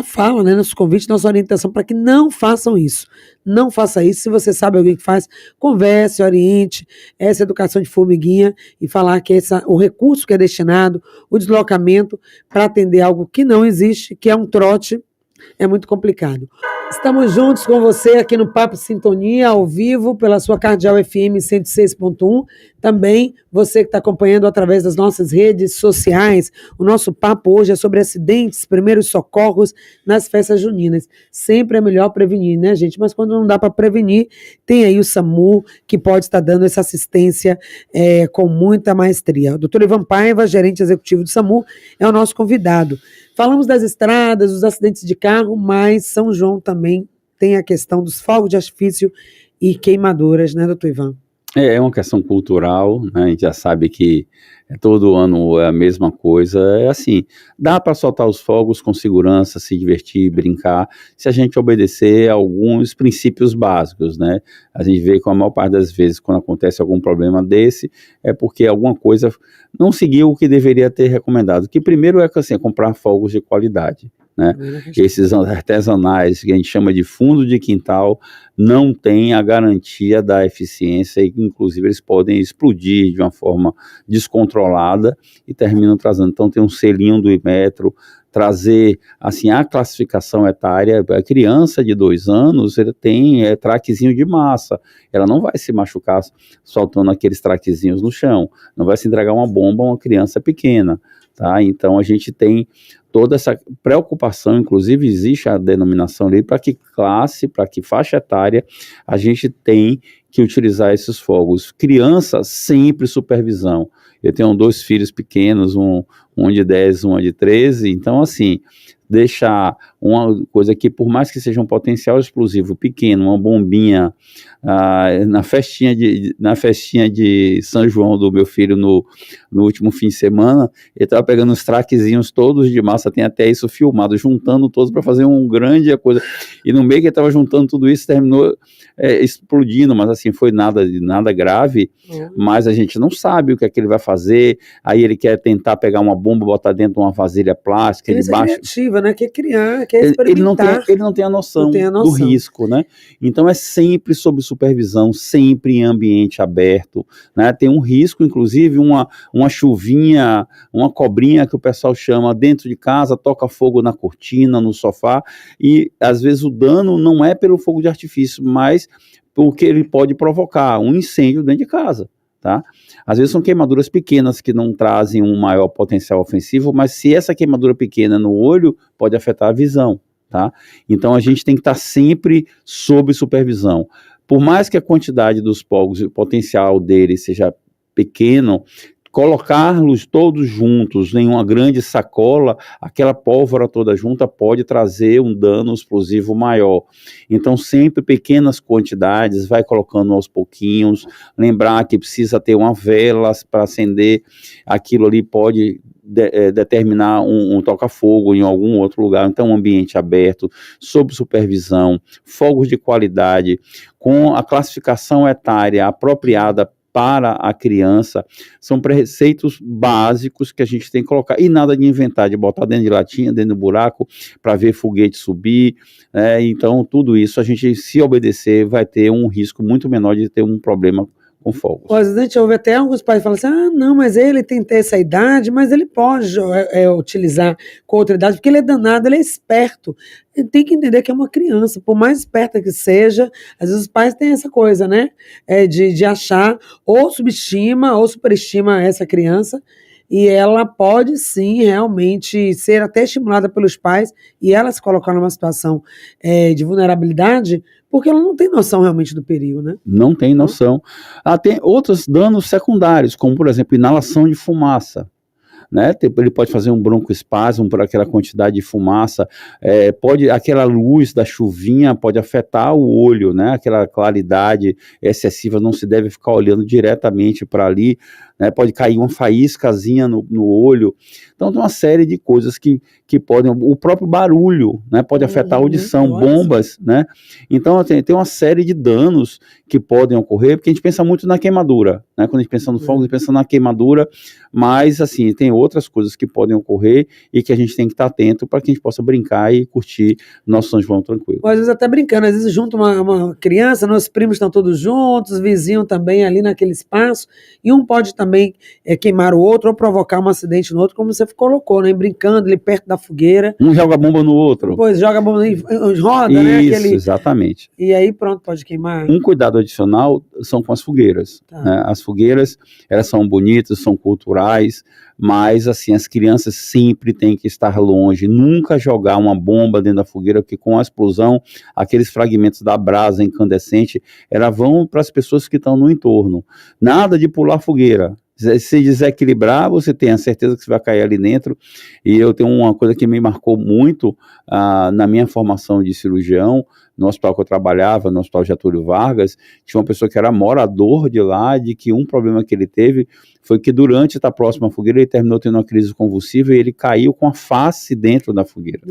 fala, né, nosso convite, nossa orientação para que não façam isso. Não faça isso. Se você sabe alguém que faz, converse, oriente, essa educação de formiguinha e falar que o recurso que é destinado, o deslocamento para atender algo que não existe, que é um trote, é muito complicado. Estamos juntos com você aqui no Papo Sintonia, ao vivo, pela sua Cardeal FM 106.1. Também você que está acompanhando através das nossas redes sociais. O nosso papo hoje é sobre acidentes, primeiros socorros nas festas juninas. Sempre é melhor prevenir, né, gente? Mas quando não dá para prevenir, tem aí o SAMU, que pode estar dando essa assistência com muita maestria. O doutor Ivan Paiva, gerente executivo do SAMU, é o nosso convidado. Falamos das estradas, dos acidentes de carro, mas São João também tem a questão dos fogos de artifício e queimaduras, né, doutor Ivan? É uma questão cultural, né? A gente já sabe que todo ano é a mesma coisa. É assim, dá para soltar os fogos com segurança, se divertir, brincar, se a gente obedecer a alguns princípios básicos, né? A gente vê que a maior parte das vezes, quando acontece algum problema desse, é porque alguma coisa não seguiu o que deveria ter recomendado. Que primeiro é assim, comprar fogos de qualidade, né? Esses artesanais que a gente chama de fundo de quintal não tem a garantia da eficiência e inclusive eles podem explodir de uma forma descontrolada e terminam trazendo. Então tem um selinho do Inmetro, trazer assim a classificação etária. A criança de 2 anos ele tem traquezinho de massa, ela não vai se machucar soltando aqueles traquezinhos no chão, não vai se entregar uma bomba a uma criança pequena, tá? Então a gente tem toda essa preocupação, inclusive existe a denominação ali para que classe, para que faixa etária a gente tem que utilizar esses fogos. Criança, sempre supervisão. Eu tenho 2 filhos pequenos, um de 10, um de 13, então assim, deixar uma coisa que por mais que seja um potencial explosivo pequeno, uma bombinha na festinha de São João do meu filho no último fim de semana, ele estava pegando os traquezinhos todos de massa, tem até isso filmado, juntando todos para fazer uma grande coisa, e no meio que ele estava juntando tudo isso, terminou explodindo, mas assim, foi nada grave, mas a gente não sabe o que é que ele vai fazer, aí ele quer tentar pegar uma bomba, botar dentro de uma vasilha plástica, ele baixa... criativa, né, quer criar, quer experimentar. Ele não tem a noção do risco, né, então é sempre sob supervisão, sempre em ambiente aberto, né, tem um risco, inclusive uma chuvinha, uma cobrinha que o pessoal chama dentro de casa, toca fogo na cortina, no sofá, e às vezes o dano não é pelo fogo de artifício, mas porque ele pode provocar um incêndio dentro de casa, tá? Às vezes são queimaduras pequenas que não trazem um maior potencial ofensivo, mas se essa queimadura pequena no olho, pode afetar a visão, tá? Então a gente tem que estar sempre sob supervisão. Por mais que a quantidade dos fogos, o potencial deles seja pequeno, colocá-los todos juntos em uma grande sacola, aquela pólvora toda junta pode trazer um dano explosivo maior. Então, sempre pequenas quantidades, vai colocando aos pouquinhos, lembrar que precisa ter uma vela para acender, aquilo ali pode determinar um toca-fogo em algum outro lugar, então um ambiente aberto, sob supervisão, fogos de qualidade, com a classificação etária apropriada para a criança, são preceitos básicos que a gente tem que colocar, e nada de inventar, de botar dentro de latinha, dentro do buraco, para ver foguete subir, então tudo isso, a gente, se obedecer, vai ter um risco muito menor de ter um problema com fogos. Às vezes a gente ouve até alguns pais falando assim, não, mas ele tem essa idade, mas ele pode utilizar com outra idade, porque ele é danado, ele é esperto. Ele tem que entender que é uma criança, por mais esperta que seja, às vezes os pais têm essa coisa, né, de achar, ou subestima, ou superestima essa criança, e ela pode sim realmente ser até estimulada pelos pais e ela se colocar numa situação de vulnerabilidade, porque ela não tem noção realmente do perigo, né? Não tem noção. Tem outros danos secundários, como, por exemplo, inalação de fumaça. Né? Ele pode fazer um broncoespasmo por aquela quantidade de fumaça, aquela luz da chuvinha pode afetar o olho, né? Aquela claridade excessiva, não se deve ficar olhando diretamente para ali, né? Pode cair uma faíscazinha no olho. Então tem uma série de coisas que podem, o próprio barulho, né? Pode afetar a audição, bombas, né? Então tem uma série de danos que podem ocorrer, porque a gente pensa muito na queimadura, né? Quando a gente pensa no fogo, a gente pensa na queimadura, mas assim, tem outras coisas que podem ocorrer e que a gente tem que estar atento para que a gente possa brincar e curtir nosso São João tranquilo. Às vezes até brincando, às vezes junto uma criança, nossos primos estão todos juntos, vizinho também ali naquele espaço, e um pode também queimar o outro ou provocar um acidente no outro, como você colocou, né? Brincando ali perto da fogueira. Um joga bomba no outro. Pois, joga bomba, roda, isso, né? Isso, exatamente. E aí pronto, pode queimar. Um cuidado adicional são com as fogueiras. Tá. Né? As fogueiras, elas são bonitas, são culturais, mas assim, as crianças sempre têm que estar longe, nunca jogar uma bomba dentro da fogueira, porque com a explosão, aqueles fragmentos da brasa incandescente, elas vão para as pessoas que estão no entorno. Nada de pular fogueira. Se desequilibrar, você tem a certeza que você vai cair ali dentro. E eu tenho uma coisa que me marcou muito na minha formação de cirurgião, no hospital que eu trabalhava, no Hospital Getúlio Vargas, tinha uma pessoa que era morador de lá, de que um problema que ele teve foi que durante a próxima fogueira ele terminou tendo uma crise convulsiva e ele caiu com a face dentro da fogueira.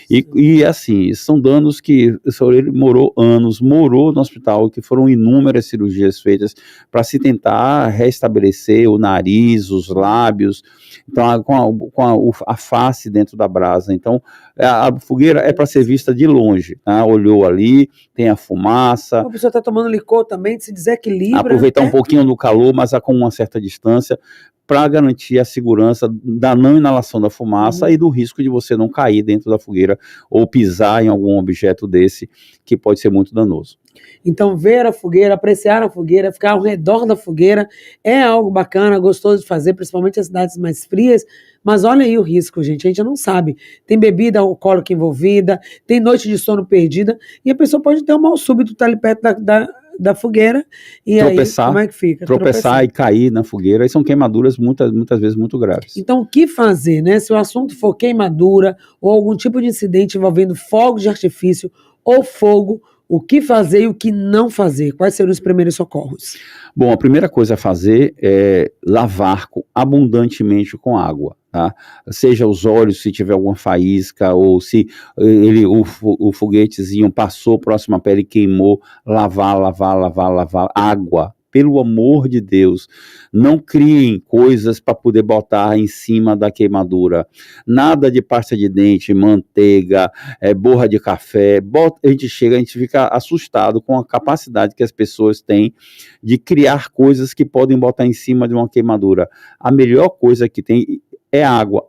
E assim, são danos que ele morou no hospital, que foram inúmeras cirurgias feitas para se tentar restabelecer o nariz, os lábios, então com a face dentro da brasa. Então a fogueira é para ser vista de longe, né? Olhou ali, tem a fumaça. A pessoa está tomando licor também, se desequilibra. Aproveitar um pouquinho do calor, mas com uma certa distância, para garantir a segurança da não inalação da fumaça e do risco de você não cair dentro da fogueira ou pisar em algum objeto desse que pode ser muito danoso. Então, ver a fogueira, apreciar a fogueira, ficar ao redor da fogueira é algo bacana, gostoso de fazer, principalmente em cidades mais frias, mas olha aí o risco, gente, a gente não sabe. Tem bebida alcoólica envolvida, tem noite de sono perdida, e a pessoa pode ter um mal súbito, estar ali perto da fogueira, e tropeçar, aí como é que fica? Tropeçar e cair na fogueira, e são queimaduras muitas vezes muito graves. Então, o que fazer, né? Se o assunto for queimadura, ou algum tipo de incidente envolvendo fogos de artifício, ou fogo, o que fazer e o que não fazer? Quais seriam os primeiros socorros? Bom, a primeira coisa a fazer é lavar abundantemente com água, tá? Seja os olhos, se tiver alguma faísca, ou se o foguetezinho passou próximo à pele e queimou, lavar. Água. Pelo amor de Deus, não criem coisas para poder botar em cima da queimadura. Nada de pasta de dente, manteiga, borra de café. A gente fica assustado com a capacidade que as pessoas têm de criar coisas que podem botar em cima de uma queimadura. A melhor coisa que tem é água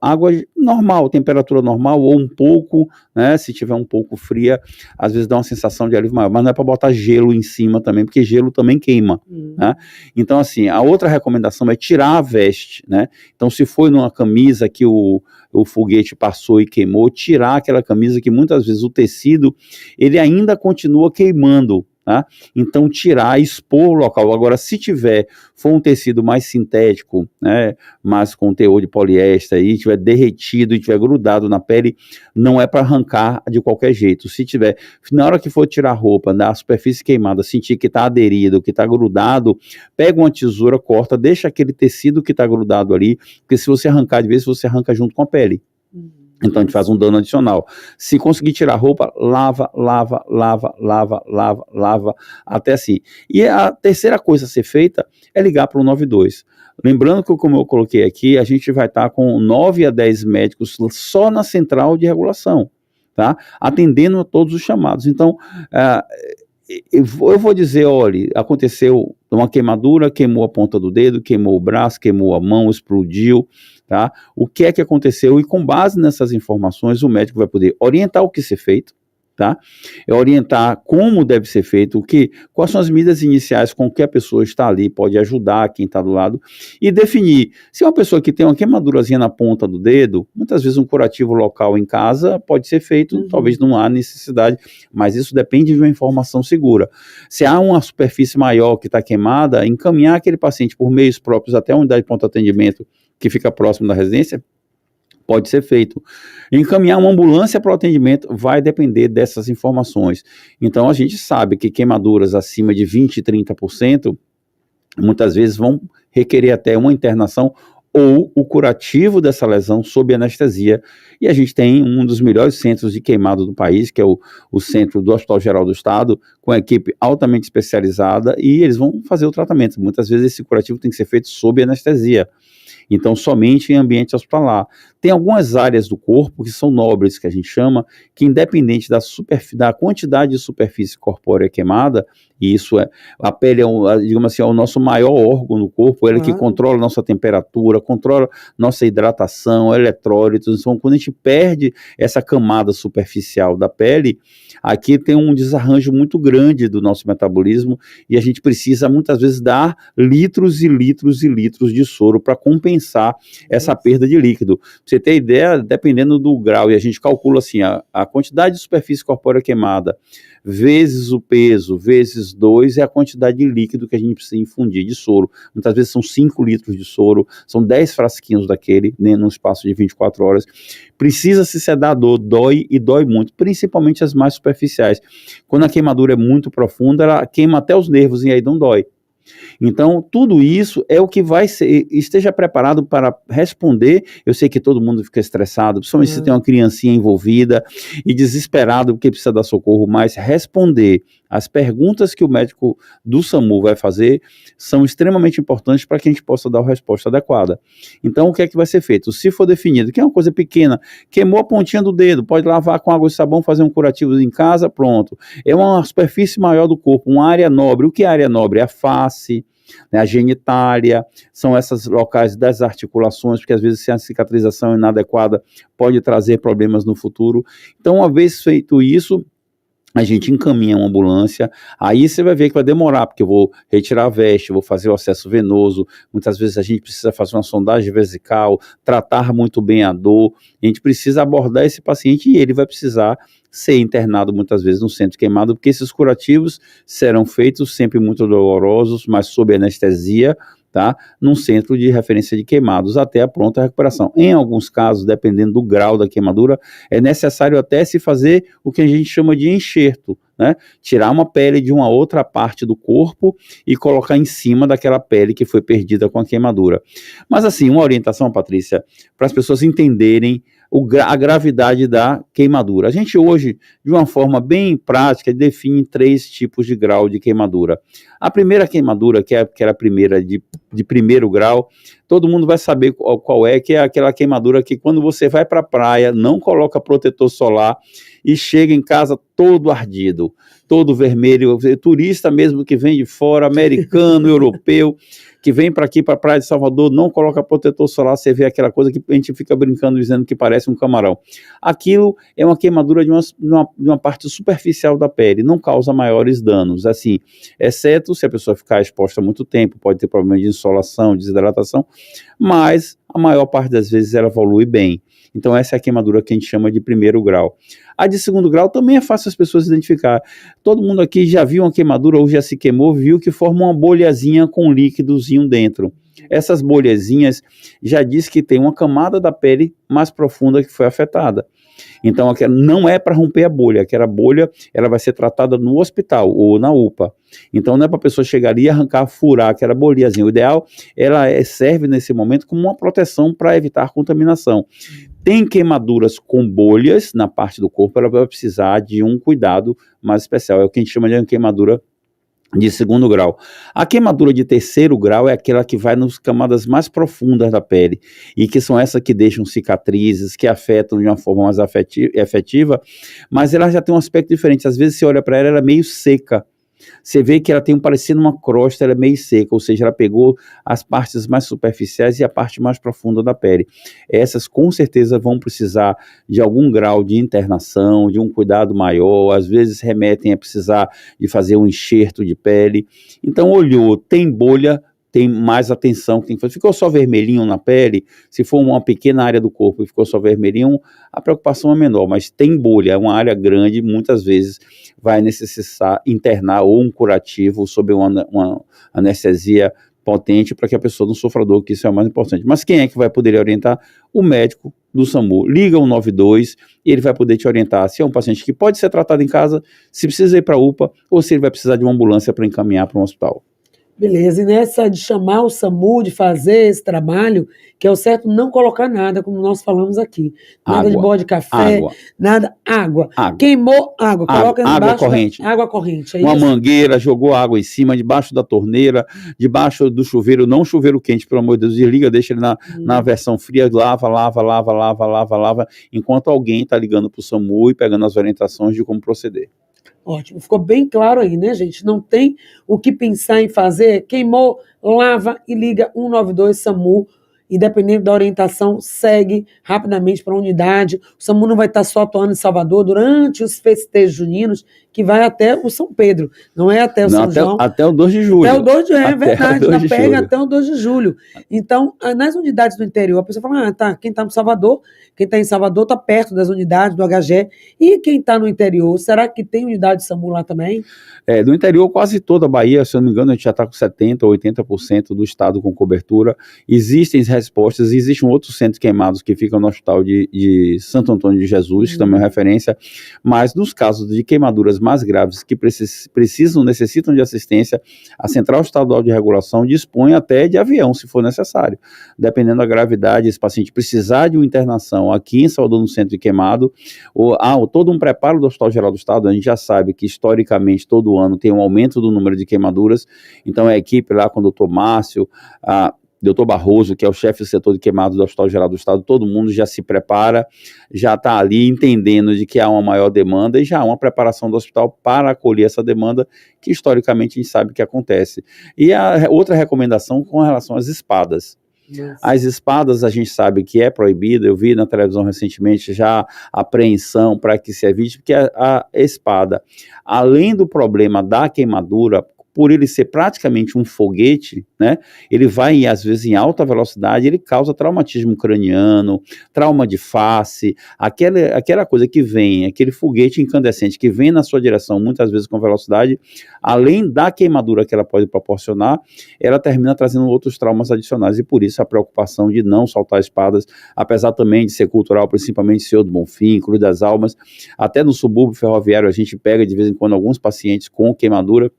normal, temperatura normal, ou um pouco, né, se tiver um pouco fria, às vezes dá uma sensação de alívio maior, mas não é para botar gelo em cima também, porque gelo também queima, né? Então assim, a outra recomendação é tirar a veste, né? Então se foi numa camisa que o foguete passou e queimou, tirar aquela camisa, que muitas vezes o tecido, ele ainda continua queimando, tá? Então tirar, expor o local. Agora, se for um tecido mais sintético, né, mas com teor de poliéster e tiver derretido e tiver grudado na pele, não é para arrancar de qualquer jeito. Se tiver, na hora que for tirar a roupa da superfície queimada, sentir que está aderido, que está grudado, pega uma tesoura, corta, deixa aquele tecido que está grudado ali, porque se você arrancar de vez, você arranca junto com a pele. Então a gente faz um dano adicional. Se conseguir tirar a roupa, lava, até assim. E a terceira coisa a ser feita é ligar para o 192. Lembrando que, como eu coloquei aqui, a gente vai estar com 9 a 10 médicos só na central de regulação, tá? Atendendo a todos os chamados. Então, eu vou dizer, olha, aconteceu uma queimadura, queimou a ponta do dedo, queimou o braço, queimou a mão, explodiu, tá? O que é que aconteceu? E com base nessas informações, o médico vai poder orientar o que ser feito, tá? É orientar como deve ser feito, quais são as medidas iniciais com que a pessoa está ali, pode ajudar quem está do lado, e definir. Se é uma pessoa que tem uma queimadurazinha na ponta do dedo, muitas vezes um curativo local em casa pode ser feito, talvez não há necessidade, mas isso depende de uma informação segura. Se há uma superfície maior que está queimada, encaminhar aquele paciente por meios próprios até a unidade de pronto atendimento que fica próximo da residência, pode ser feito. Encaminhar uma ambulância para o atendimento vai depender dessas informações. Então, a gente sabe que queimaduras acima de 20%, 30%, muitas vezes vão requerer até uma internação ou o curativo dessa lesão sob anestesia. E a gente tem um dos melhores centros de queimado do país, que é o centro do Hospital Geral do Estado, com a equipe altamente especializada, e eles vão fazer o tratamento. Muitas vezes esse curativo tem que ser feito sob anestesia. Então, somente em ambiente hospitalar. Tem algumas áreas do corpo que são nobres, que a gente chama, que independente da quantidade de superfície corpórea queimada, e isso a pele digamos assim, é o nosso maior órgão no corpo, ele que controla nossa temperatura, controla nossa hidratação, eletrólitos. Então, quando a gente perde essa camada superficial da pele, aqui tem um desarranjo muito grande do nosso metabolismo, e a gente precisa muitas vezes dar litros e litros e litros de soro para compensar essa perda de líquido. Pra você ter ideia, dependendo do grau, e a gente calcula assim, a quantidade de superfície corpórea queimada vezes o peso, vezes 2, é a quantidade de líquido que a gente precisa infundir de soro. Muitas vezes são 5 litros de soro, são 10 frasquinhos daquele, né, num espaço de 24 horas. Precisa se sedar a dor, dói e dói muito, principalmente as mais superficiais. Quando a queimadura é muito profunda, ela queima até os nervos e aí não dói. Então, tudo isso é o que vai ser, esteja preparado para responder. Eu sei que todo mundo fica estressado, principalmente se tem uma criancinha envolvida e desesperado porque precisa dar socorro, mas responder as perguntas que o médico do SAMU vai fazer são extremamente importantes para que a gente possa dar a resposta adequada. Então, o que é que vai ser feito? Se for definido que é uma coisa pequena, queimou a pontinha do dedo, pode lavar com água e sabão, fazer um curativo em casa, pronto. É uma superfície maior do corpo, uma área nobre. O que é área nobre? É a face, né, a genitália, são esses locais das articulações, porque às vezes se a cicatrização é inadequada pode trazer problemas no futuro. Então, uma vez feito isso, a gente encaminha uma ambulância, aí você vai ver que vai demorar, porque eu vou retirar a veste, vou fazer o acesso venoso, muitas vezes a gente precisa fazer uma sondagem vesical, tratar muito bem a dor, a gente precisa abordar esse paciente e ele vai precisar ser internado muitas vezes no centro queimado, porque esses curativos serão feitos sempre muito dolorosos, mas sob anestesia, tá? Num centro de referência de queimados até a pronta recuperação. Em alguns casos, dependendo do grau da queimadura, é necessário até se fazer o que a gente chama de enxerto, né? Tirar uma pele de uma outra parte do corpo e colocar em cima daquela pele que foi perdida com a queimadura. Mas assim, uma orientação, Patrícia, para as pessoas entenderem a gravidade da queimadura. A gente hoje, de uma forma bem prática, define 3 tipos de grau de queimadura. A primeira queimadura, que era a primeira de primeiro grau, todo mundo vai saber qual é, que é aquela queimadura que quando você vai para a praia, não coloca protetor solar e chega em casa todo ardido, todo vermelho, turista mesmo que vem de fora, americano, europeu, que vem para aqui, para a praia de Salvador, não coloca protetor solar, você vê aquela coisa que a gente fica brincando, dizendo que parece um camarão. Aquilo é uma queimadura de uma parte superficial da pele, não causa maiores danos, assim, exceto se a pessoa ficar exposta há muito tempo, pode ter problema de insolação, desidratação, mas a maior parte das vezes ela evolui bem. Então essa é a queimadura que a gente chama de primeiro grau. A de segundo grau também é fácil as pessoas identificar. Todo mundo aqui já viu uma queimadura ou já se queimou, viu que forma uma bolhazinha com um líquidozinho dentro. Essas bolhazinhas já diz que tem uma camada da pele mais profunda que foi afetada. Então, não é para romper a bolha, aquela bolha ela vai ser tratada no hospital ou na UPA. Então, não é para a pessoa chegar ali e arrancar, furar aquela bolhazinha. O ideal, ela serve nesse momento como uma proteção para evitar contaminação. Tem queimaduras com bolhas na parte do corpo, ela vai precisar de um cuidado mais especial. É o que a gente chama de queimadura de segundo grau. A queimadura de terceiro grau é aquela que vai nas camadas mais profundas da pele, e que são essas que deixam cicatrizes, que afetam de uma forma mais efetiva, mas ela já tem um aspecto diferente. Às vezes você olha para ela, ela é meio seca, Você vê que ela tem parecendo uma crosta, ela é meio seca, ou seja, ela pegou as partes mais superficiais e a parte mais profunda da pele. Essas com certeza vão precisar de algum grau de internação, de um cuidado maior, às vezes remetem a precisar de fazer um enxerto de pele. Então olhou, tem bolha, tem mais atenção que tem que fazer. Ficou só vermelhinho na pele, se for uma pequena área do corpo e ficou só vermelhinho, a preocupação é menor, mas tem bolha, é uma área grande, muitas vezes vai necessitar internar ou um curativo sob uma anestesia potente para que a pessoa não sofra dor, que isso é o mais importante. Mas quem é que vai poder orientar? O médico do SAMU. Liga o 192 e ele vai poder te orientar se é um paciente que pode ser tratado em casa, se precisa ir para a UPA ou se ele vai precisar de uma ambulância para encaminhar para um hospital. Beleza, e nessa de chamar o SAMU, de fazer esse trabalho, que é o certo não colocar nada, como nós falamos aqui. Nada de bode de café, nada, água. Queimou água, coloca água corrente. Água corrente, uma mangueira, jogou água em cima, debaixo da torneira, debaixo do chuveiro, não chuveiro quente, pelo amor de Deus, desliga, deixa ele na versão fria, lava, enquanto alguém está ligando para o SAMU e pegando as orientações de como proceder. Ótimo, ficou bem claro aí, né, gente? Não tem o que pensar em fazer. Queimou, lava e liga 192 SAMU. E dependendo da orientação, segue rapidamente para a unidade. O SAMU não vai estar só atuando em Salvador durante os festejos juninos, que vai até o São Pedro, não é até o São João. Até o 2 de julho. Até o 2 de julho, é verdade, pega até o 2 de julho. Então, nas unidades do interior, a pessoa fala, quem está no Salvador, quem está em Salvador está perto das unidades do HGE, e quem está no interior, será que tem unidade de SAMU lá também? Do interior, quase toda a Bahia, se eu não me engano, a gente já está com 70% ou 80% do estado com cobertura. Existem respostas, existe um outro centro queimados que fica no hospital de Santo Antônio de Jesus, que também é referência, mas nos casos de queimaduras mais graves que necessitam de assistência, a Central Estadual de Regulação dispõe até de avião, se for necessário. Dependendo da gravidade, esse paciente precisar de uma internação aqui em Salvador, no centro de queimado, ou todo um preparo do Hospital Geral do Estado, a gente já sabe que historicamente todo ano tem um aumento do número de queimaduras, então a equipe lá com o doutor Márcio, doutor Barroso, que é o chefe do setor de queimados do Hospital Geral do Estado, todo mundo já se prepara, já está ali entendendo de que há uma maior demanda e já há uma preparação do hospital para acolher essa demanda, que historicamente a gente sabe que acontece. E a outra recomendação com relação às espadas. As espadas a gente sabe que é proibida, eu vi na televisão recentemente já a apreensão para que se evite, porque a espada, além do problema da queimadura, por ele ser praticamente um foguete, né, ele vai, às vezes, em alta velocidade, ele causa traumatismo craniano, trauma de face, aquela coisa que vem, aquele foguete incandescente que vem na sua direção, muitas vezes com velocidade, além da queimadura que ela pode proporcionar, ela termina trazendo outros traumas adicionais, e por isso a preocupação de não soltar espadas, apesar também de ser cultural, principalmente Senhor do Bonfim, Cruz das Almas, até no subúrbio ferroviário a gente pega de vez em quando alguns pacientes com queimadura.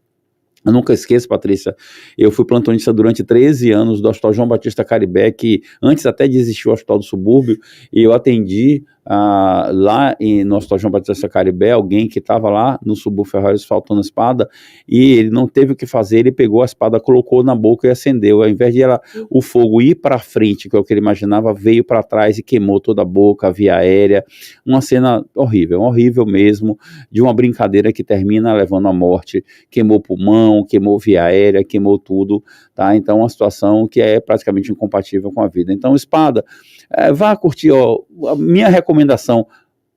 Eu nunca esqueço, Patrícia, eu fui plantonista durante 13 anos do Hospital João Batista Caribé, que antes até de existir o Hospital do Subúrbio, e eu atendi lá no Hospital João Batista Caribé, alguém que estava lá no subúrbio ferroviário faltando espada, e ele não teve o que fazer, ele pegou a espada, colocou na boca e acendeu, ao invés de o fogo ir para frente, que é o que ele imaginava, veio para trás e queimou toda a boca, a via aérea, uma cena horrível mesmo, de uma brincadeira que termina levando à morte, queimou pulmão, queimou via aérea, queimou tudo, tá? Então uma situação que é praticamente incompatível com a vida. Então espada, vá curtir, a minha recomendação,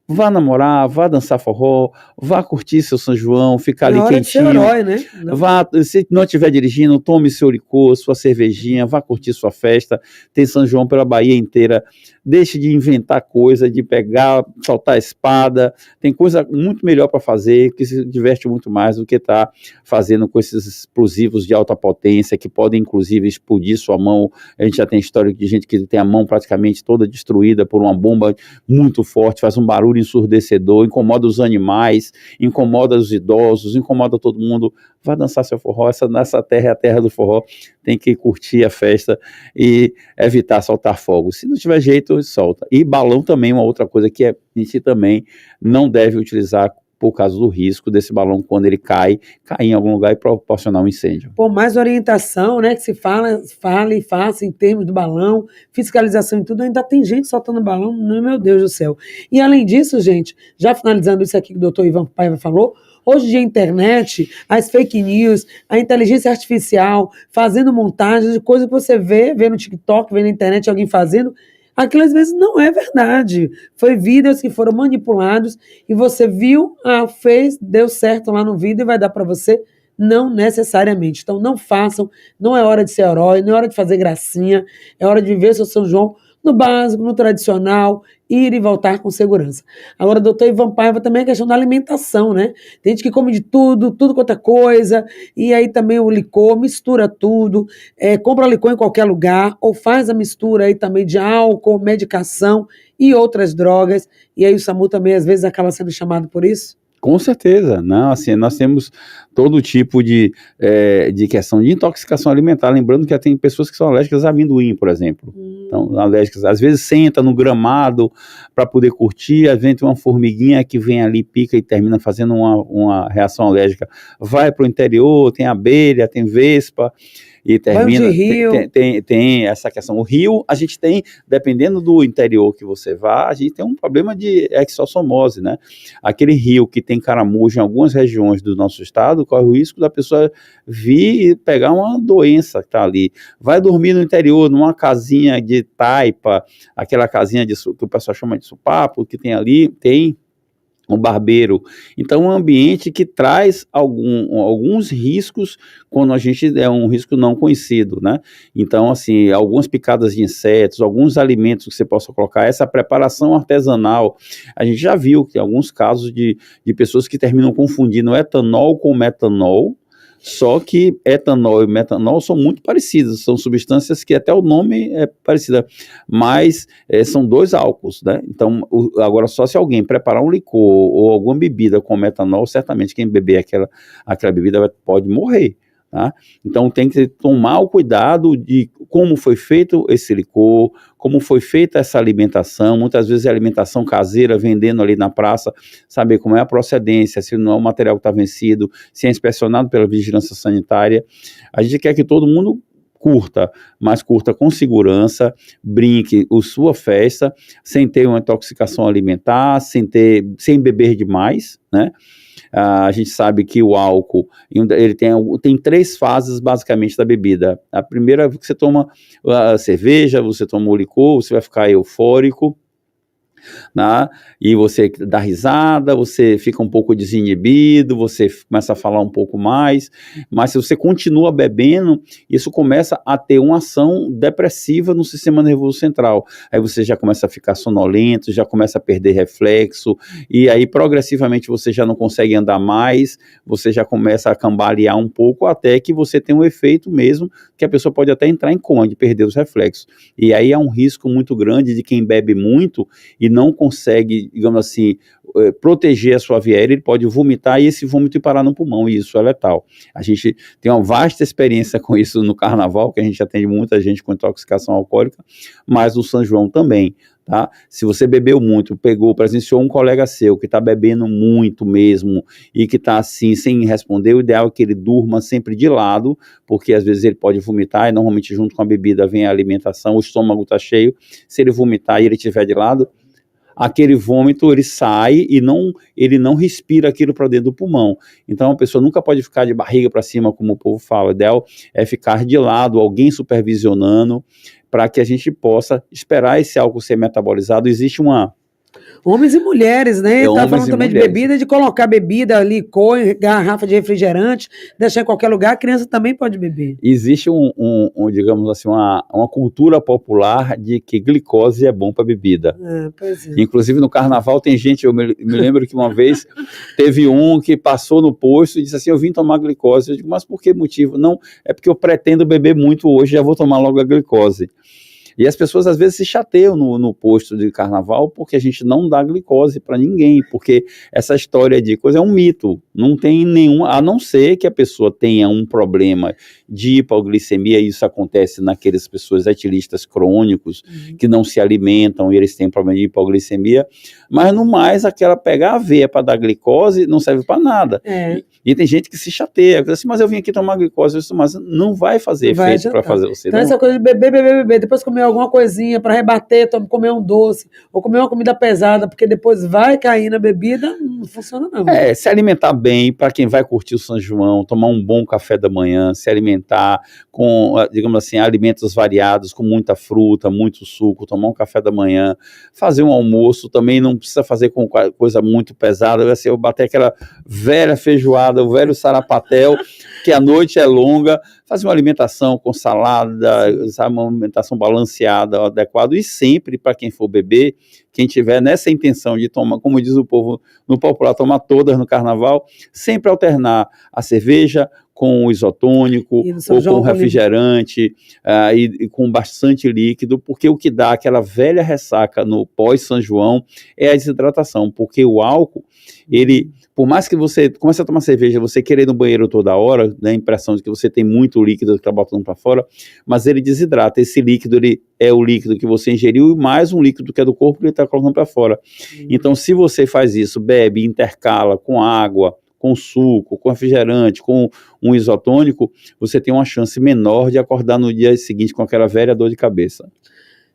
vá namorar, vá dançar forró, vá curtir seu São João, ficar ali quentinho. Herói, né? Vá, se não estiver dirigindo, tome seu licor, sua cervejinha, vá curtir sua festa, tem São João pela Bahia inteira, deixe de inventar coisa, de pegar, soltar a espada, tem coisa muito melhor para fazer, que se diverte muito mais do que estar fazendo com esses explosivos de alta potência, que podem inclusive explodir sua mão. A gente já tem história de gente que tem a mão praticamente toda destruída por uma bomba muito forte, faz um barulho ensurdecedor, incomoda os animais, incomoda os idosos, incomoda todo mundo. Vá dançar seu forró, essa terra é a terra do forró, tem que curtir a festa e evitar soltar fogo. Se não tiver jeito, solta. E balão também é uma outra coisa que a gente também não deve utilizar por causa do risco desse balão, quando ele cair em algum lugar e proporcionar um incêndio. Mais orientação, né, que se fale e faça em termos do balão, fiscalização e tudo, ainda tem gente soltando balão, meu Deus do céu. E além disso, gente, já finalizando isso aqui que o doutor Ivan Paiva falou, Hoje em dia a internet, as fake news, a inteligência artificial, fazendo montagens de coisas que você vê no TikTok, vê na internet alguém fazendo, aquilo às vezes não é verdade. Foi vídeos que foram manipulados e você viu, fez, deu certo lá no vídeo e vai dar para você. Não necessariamente. Então não façam, não é hora de ser herói, não é hora de fazer gracinha, é hora de viver seu São João no básico, no tradicional, ir e voltar com segurança. Agora, doutor Ivan Paiva, também a questão da alimentação, né? Tem gente que come de tudo quanto é coisa, e aí também o licor, mistura tudo, compra licor em qualquer lugar, ou faz a mistura aí também de álcool, medicação e outras drogas, e aí o SAMU também às vezes acaba sendo chamado por isso? Com certeza, não, assim, nós temos todo tipo de questão de intoxicação alimentar, lembrando que tem pessoas que são alérgicas a amendoim, por exemplo, então alérgicas, às vezes senta no gramado para poder curtir, às vezes tem uma formiguinha que vem ali, pica e termina fazendo uma reação alérgica, vai para o interior, tem abelha, tem vespa, e termina, tem essa questão. O rio, a gente tem, dependendo do interior que você vá, a gente tem um problema de exossomose, né? Aquele rio que tem caramujo em algumas regiões do nosso estado, corre o risco da pessoa vir e pegar uma doença que está ali. Vai dormir no interior, numa casinha de taipa, aquela casinha que o pessoal chama de supapo, que tem ali, tem um barbeiro. Então, um ambiente que traz alguns riscos quando a gente é um risco não conhecido, né? Então, assim, algumas picadas de insetos, alguns alimentos que você possa colocar, essa preparação artesanal, a gente já viu que tem alguns casos de pessoas que terminam confundindo etanol com metanol, só que etanol e metanol são muito parecidos, são substâncias que até o nome é parecido, mas são dois álcools, né? Então, agora só se alguém preparar um licor ou alguma bebida com metanol, certamente quem beber aquela bebida pode morrer. Tá? Então tem que tomar o cuidado de como foi feito esse licor, como foi feita essa alimentação, muitas vezes é alimentação caseira, vendendo ali na praça, saber como é a procedência, se não é um material que está vencido, se é inspecionado pela vigilância sanitária. A gente quer que todo mundo curta, mas curta com segurança, brinque sua festa, sem ter uma intoxicação alimentar, sem beber demais, né? A gente sabe que o álcool, ele tem 3 fases basicamente da bebida. A primeira é que você toma a cerveja, você toma o licor, você vai ficar eufórico, né? E você dá risada, você fica um pouco desinibido, você começa a falar um pouco mais, mas se você continua bebendo, isso começa a ter uma ação depressiva no sistema nervoso central, aí você já começa a ficar sonolento, já começa a perder reflexo, e aí progressivamente você já não consegue andar mais, você já começa a cambalear um pouco, até que você tem um efeito mesmo, que a pessoa pode até entrar em coma, de perder os reflexos, e aí é um risco muito grande de quem bebe muito, e não consegue, digamos assim, proteger a sua via aérea, ele pode vomitar e esse vômito ir parar no pulmão, e isso é letal. A gente tem uma vasta experiência com isso no carnaval, que a gente atende muita gente com intoxicação alcoólica, mas no São João também, tá? Se você bebeu muito, presenciou um colega seu que está bebendo muito mesmo, e que está assim, sem responder, o ideal é que ele durma sempre de lado, porque às vezes ele pode vomitar, e normalmente junto com a bebida vem a alimentação, o estômago está cheio, se ele vomitar e ele estiver de lado, aquele vômito ele sai e ele não respira aquilo para dentro do pulmão. Então a pessoa nunca pode ficar de barriga para cima, como o povo fala. O ideal é ficar de lado, alguém supervisionando, para que a gente possa esperar esse álcool ser metabolizado. Existe Homens e mulheres, né? Tá falando também de bebida, de colocar bebida, licor, garrafa de refrigerante, deixar em qualquer lugar, a criança também pode beber. Existe digamos assim, uma cultura popular de que glicose é bom para bebida. Pois é. Inclusive no carnaval tem gente, eu me lembro que uma vez teve um que passou no posto e disse assim, eu vim tomar glicose. Eu digo, mas por que motivo? Não, é porque eu pretendo beber muito hoje, já vou tomar logo a glicose. E as pessoas às vezes se chateiam no posto de carnaval porque a gente não dá glicose para ninguém, porque essa história de coisa é um mito, não tem nenhum, a não ser que a pessoa tenha um problema de hipoglicemia, e isso acontece naquelas pessoas etilistas crônicos, que não se alimentam e eles têm problema de hipoglicemia, mas no mais, pegar a veia para dar glicose não serve para nada. E tem gente que se chateia, diz assim, mas eu vim aqui tomar glicose, mas não vai fazer efeito para fazer você. Então essa coisa de beber, depois comer alguma coisinha para rebater, comer um doce, ou comer uma comida pesada, porque depois vai cair na bebida, não funciona não. Se alimentar bem, para quem vai curtir o São João, tomar um bom café da manhã, se alimentar com, digamos assim, alimentos variados, com muita fruta, muito suco, tomar um café da manhã, fazer um almoço, também não precisa fazer com coisa muito pesada, assim, eu bater aquela velha feijoada, o velho sarapatel, que a noite é longa, fazer uma alimentação com salada, sabe, uma alimentação balanceada, adequada, e sempre, para quem for beber, quem tiver nessa intenção de tomar, como diz o povo no popular, tomar todas no carnaval, sempre alternar a cerveja com o isotônico ou com refrigerante e com bastante líquido, porque o que dá aquela velha ressaca no pós-São João é a desidratação, porque o álcool, ele, por mais que você comece a tomar cerveja, você querer ir no banheiro toda hora, dá a impressão de que você tem muito líquido que está botando para fora, mas ele desidrata, esse líquido, ele é o líquido que você ingeriu e mais um líquido que é do corpo que ele está colocando para fora. Então, se você faz isso, bebe, intercala com água, com suco, com refrigerante, com um isotônico, você tem uma chance menor de acordar no dia seguinte com aquela velha dor de cabeça.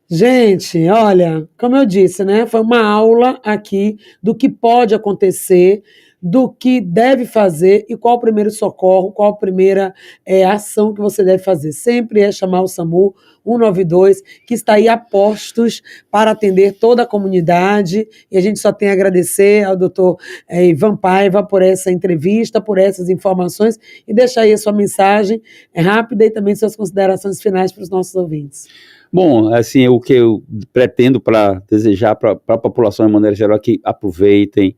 Gente, olha, como eu disse, né? Foi uma aula aqui do que pode acontecer, do que deve fazer e qual o primeiro socorro, qual a primeira ação que você deve fazer. Sempre é chamar o SAMU 192, que está aí a postos para atender toda a comunidade, e a gente só tem a agradecer ao doutor Ivan Paiva por essa entrevista, por essas informações, e deixar aí a sua mensagem rápida e também suas considerações finais para os nossos ouvintes. Bom, assim, o que eu pretendo para desejar para a população de maneira geral é que aproveitem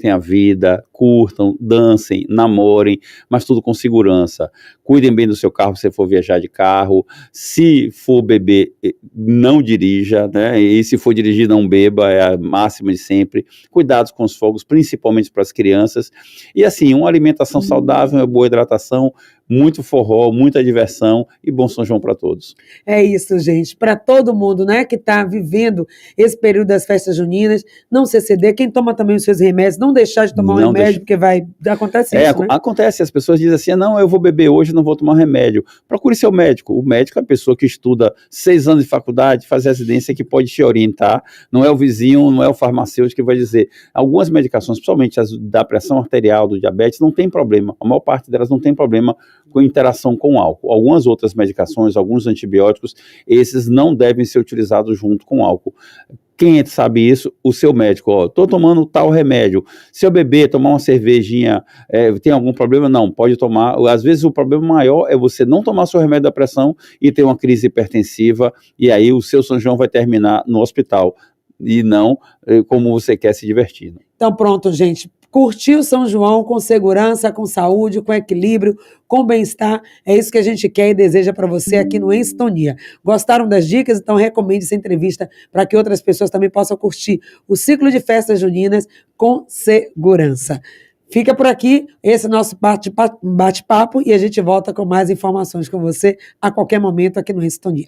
a vida, curtam, dancem, namorem, mas tudo com segurança. Cuidem bem do seu carro se for viajar de carro, se for beber, não dirija, né? E se for dirigir, não beba, é a máxima de sempre. Cuidados com os fogos, principalmente para as crianças. E assim, uma alimentação saudável, uma boa hidratação, muito forró, muita diversão e bom São João para todos. É isso, gente. Para todo mundo, né, que está vivendo esse período das festas juninas, não se exceder. Quem toma também os seus remédios, não deixar de tomar um remédio, porque acontece isso, né? Acontece, as pessoas dizem assim, não, eu vou beber hoje, não vou tomar remédio. Procure seu médico. O médico é a pessoa que estuda 6 anos de faculdade, faz residência, que pode te orientar. Não é o vizinho, não é o farmacêutico que vai dizer. Algumas medicações, principalmente as da pressão arterial, do diabetes, não tem problema. A maior parte delas não tem problema com interação com álcool. Algumas outras medicações, alguns antibióticos, esses não devem ser utilizados junto com álcool. Quem sabe isso? O seu médico. Estou tomando tal remédio. Se eu beber, tomar uma cervejinha, tem algum problema? Não, pode tomar. Às vezes o problema maior é você não tomar seu remédio da pressão e ter uma crise hipertensiva, e aí o seu São João vai terminar no hospital, e não como você quer se divertir. Então pronto, gente. Curtir o São João com segurança, com saúde, com equilíbrio, com bem-estar. É isso que a gente quer e deseja para você aqui no Em Sintonia. Gostaram das dicas? Então recomende essa entrevista para que outras pessoas também possam curtir o ciclo de festas juninas com segurança. Fica por aqui esse nosso bate-papo e a gente volta com mais informações com você a qualquer momento aqui no Em Sintonia.